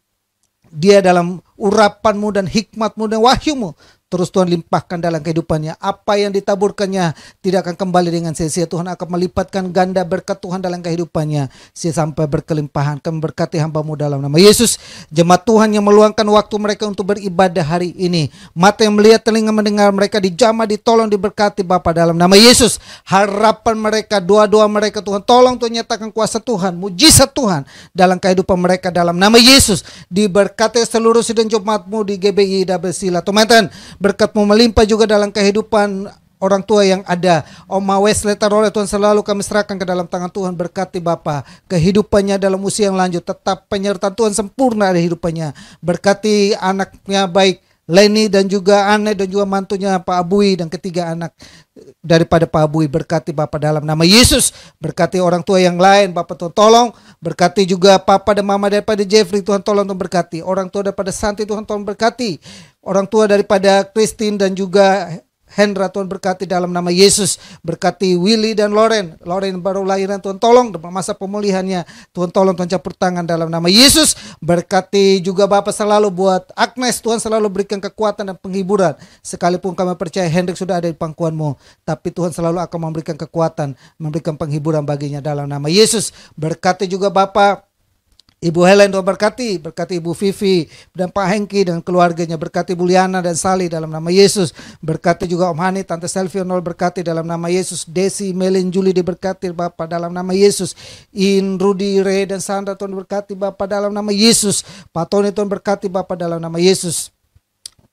dia dalam urapan-Mu dan hikmat-Mu dan wahyu-Mu. terus Tuhan limpahkan dalam kehidupannya. Apa yang ditaburkannya tidak akan kembali dengan sia-sia. Tuhan akan melipatkan ganda berkat Tuhan dalam kehidupannya sampai berkelimpahan. Kami berkati hamba-Mu dalam nama Yesus. Jemaat Tuhan yang meluangkan waktu mereka untuk beribadah hari ini, mata yang melihat, telinga mendengar, mereka dijamah, ditolong, diberkati Bapa dalam nama Yesus. Harapan mereka, doa-doa mereka Tuhan, tolong Tuhan nyatakan kuasa Tuhan, mujizat Tuhan dalam kehidupan mereka dalam nama Yesus. Diberkati seluruh sidang jemaat-Mu di GBI WC Latumentan. Berkat-Mu melimpah juga dalam kehidupan orang tua yang ada. Oma Wesley Tarole Tuhan selalu kami serahkan ke dalam tangan Tuhan. Berkati Bapa kehidupannya dalam usia yang lanjut, tetap penyertaan Tuhan sempurna ada hidupannya. Berkati anaknya baik Leni dan juga Ane dan juga mantunya Pak Abui dan ketiga anak daripada Pak Abui. Berkati Bapak dalam nama Yesus. Berkati orang tua yang lain Bapak Tuhan tolong. Berkati juga Papa dan Mama daripada Jeffrey Tuhan tolong Tuhan berkati. Orang tua daripada Santi Tuhan tolong berkati. Orang tua daripada Christine dan juga Hendra Tuhan berkati dalam nama Yesus. Berkati Willy dan Loren. Loren baru lahiran Tuhan tolong dalam masa pemulihannya. Tuhan tolong Tuhan campur tangan dalam nama Yesus. Berkati juga Bapak selalu buat Agnes. Tuhan selalu berikan kekuatan dan penghiburan. Sekalipun kami percaya Hendrik sudah ada di pangkuan-Mu, tapi Tuhan selalu akan memberikan kekuatan, memberikan penghiburan baginya dalam nama Yesus. Berkati juga Bapak Ibu Helen Tuhan berkati Ibu Vivi dan Pak Hengki dan keluarganya. Berkati Bu Liana dan Sali dalam nama Yesus. Berkati juga Om Hani, Tante Selvi Nol berkati dalam nama Yesus. Desi, Melin, Juli diberkati Bapak dalam nama Yesus. In, Rudi, Ray dan Sandra Tuhan berkati Bapak dalam nama Yesus. Pak Tony Tuhan berkati Bapak dalam nama Yesus.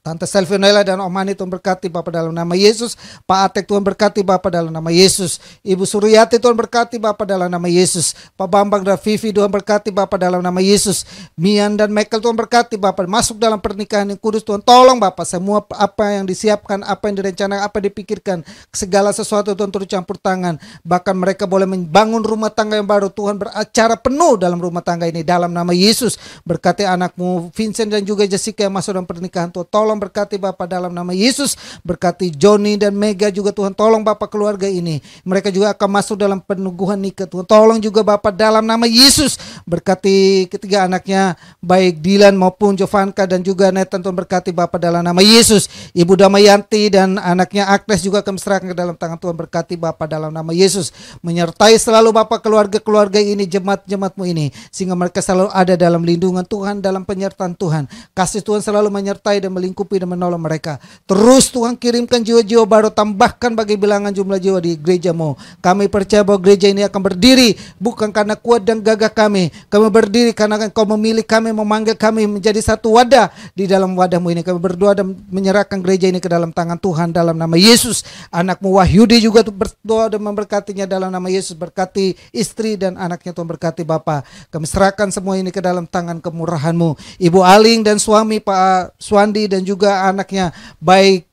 Tante Selvinella dan Om Hani Tuhan berkati Bapak dalam nama Yesus. Pak Atek Tuhan berkati Bapak dalam nama Yesus. Ibu Suryati Tuhan berkati Bapak dalam nama Yesus. Pak Bambang dan Vivi Tuhan berkati Bapak dalam nama Yesus. Mian dan Michael Tuhan berkati Bapak. Masuk dalam pernikahan yang kudus Tuhan tolong Bapak. Semua apa yang disiapkan, apa yang direncanakan, apa yang dipikirkan, segala sesuatu Tuhan turut campur tangan. Bahkan mereka boleh membangun rumah tangga yang baru. Tuhan beracara penuh dalam rumah tangga ini dalam nama Yesus. Berkati anakmu Vincent dan juga Jessica yang masuk dalam pernikahan Tuhan tolong berkati Bapak dalam nama Yesus. Berkati Johnny dan Mega juga Tuhan tolong Bapak keluarga ini. Mereka juga akan masuk dalam peneguhan nikah Tuhan tolong juga Bapak dalam nama Yesus. Berkati ketiga anaknya baik Dylan maupun Jovanka dan juga Nathan Tuhan berkati Bapak dalam nama Yesus. Ibu Damayanti dan anaknya Agnes juga kami serahkan ke dalam tangan Tuhan berkati Bapak dalam nama Yesus. Menyertai selalu Bapak keluarga-keluarga ini, jemaat-jemaat-Mu ini, sehingga mereka selalu ada dalam lindungan Tuhan, dalam penyertaan Tuhan. Kasih Tuhan selalu menyertai dan melingkupi dan menolong mereka. Terus Tuhan kirimkan jiwa-jiwa baru, tambahkan bagi bilangan jumlah jiwa di gereja-Mu. Kami percaya bahwa gereja ini akan berdiri bukan karena kuat dan gagah kami. Kami berdiri karena Engkau memilih kami, memanggil kami menjadi satu wadah di dalam wadah-Mu ini. Kami berdoa dan menyerahkan gereja ini ke dalam tangan Tuhan dalam nama Yesus. Anak-Mu Wahyudi juga berdoa dan memberkatinya dalam nama Yesus. Berkati istri dan anaknya Tuhan berkati Bapa. Kami serahkan semua ini ke dalam tangan kemurahan-Mu. Ibu Aling dan suami Pak Swandi dan juga anaknya baik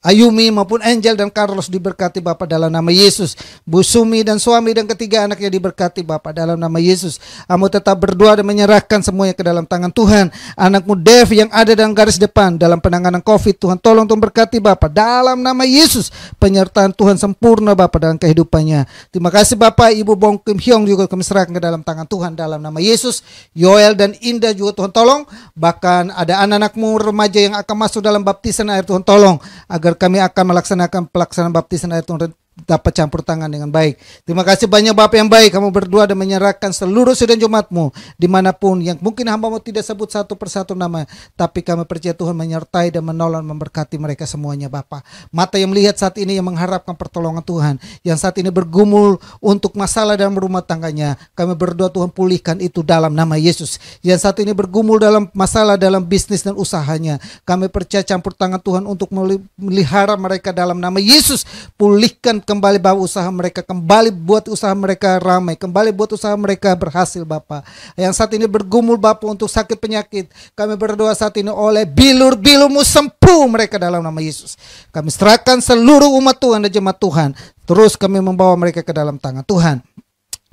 Ayumi maupun Angel dan Carlos diberkati Bapak dalam nama Yesus. Bu Sumi dan suami dan ketiga anaknya diberkati Bapak dalam nama Yesus. Kamu tetap berdoa dan menyerahkan semuanya ke dalam tangan Tuhan. Anakmu Dev yang ada dalam garis depan dalam penanganan COVID, Tuhan tolong Tuhan berkati Bapak dalam nama Yesus. Penyertaan Tuhan sempurna Bapak dalam kehidupannya. Terima kasih Bapak. Ibu Bong Kim Hyong juga kami serahkan ke dalam tangan Tuhan dalam nama Yesus. Yoel dan Indah juga Tuhan tolong. Bahkan ada anak-anakmu remaja yang akan masuk dalam baptisan air, Tuhan tolong agar kami akan melaksanakan pelaksanaan baptisan air Tuhan dapat campur tangan dengan baik. Terima kasih banyak Bapak yang baik. Kamu berdoa dan menyerahkan seluruh sidang jemaat-Mu dimanapun yang mungkin hamba-Mu tidak sebut satu persatu nama, tapi kami percaya Tuhan menyertai dan menolong memberkati mereka semuanya Bapak. Mata yang melihat saat ini yang mengharapkan pertolongan Tuhan, yang saat ini bergumul untuk masalah dalam rumah tangganya, kami berdoa Tuhan pulihkan itu dalam nama Yesus. Yang saat ini bergumul dalam masalah dalam bisnis dan usahanya, kami percaya campur tangan Tuhan untuk melihara mereka dalam nama Yesus. Pulihkan kembali Bapak usaha mereka, kembali buat usaha mereka ramai, kembali buat usaha mereka berhasil Bapak. Yang saat ini bergumul Bapak untuk sakit penyakit, kami berdoa saat ini oleh bilur-bilur-Mu sembuh mereka dalam nama Yesus. Kami serahkan seluruh umat Tuhan dan jemaat Tuhan, terus kami membawa mereka ke dalam tangan Tuhan.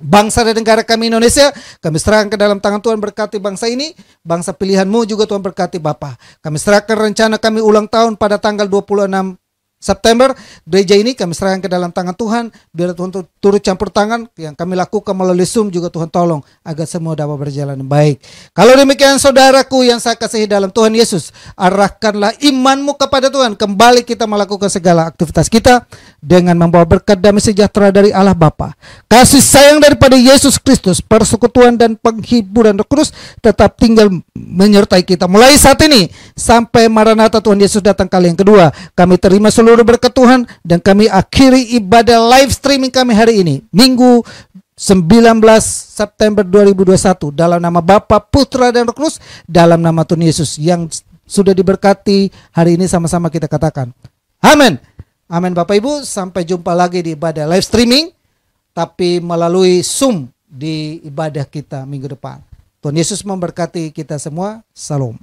Bangsa dan negara kami Indonesia, kami serahkan ke dalam tangan Tuhan, berkati bangsa ini, bangsa pilihan-Mu juga Tuhan berkati Bapak. Kami serahkan rencana kami ulang tahun pada tanggal 26 September, gereja ini kami serahkan ke dalam tangan Tuhan. Biar Tuhan turut campur tangan yang kami lakukan melalui Zoom juga Tuhan tolong agar semua dapat berjalan dengan baik. Kalau demikian saudaraku yang saya kasihi dalam Tuhan Yesus, arahkanlah imanmu kepada Tuhan. Kembali kita melakukan segala aktivitas kita dengan membawa berkat damai sejahtera dari Allah Bapa, kasih sayang daripada Yesus Kristus, persekutuan dan penghiburan Roh Kudus tetap tinggal menyertai kita mulai saat ini sampai Maranatha Tuhan Yesus datang kali yang kedua. Kami terima seluruh berkat Tuhan dan kami akhiri ibadah live streaming kami hari ini, Minggu 19 September 2021, dalam nama Bapa, Putra dan Roh Kudus, dalam nama Tuhan Yesus yang sudah diberkati hari ini. Sama-sama kita katakan amin. Amin. Bapak Ibu, sampai jumpa lagi di ibadah live streaming tapi melalui Zoom di ibadah kita minggu depan. Tuhan Yesus memberkati kita semua. Salam.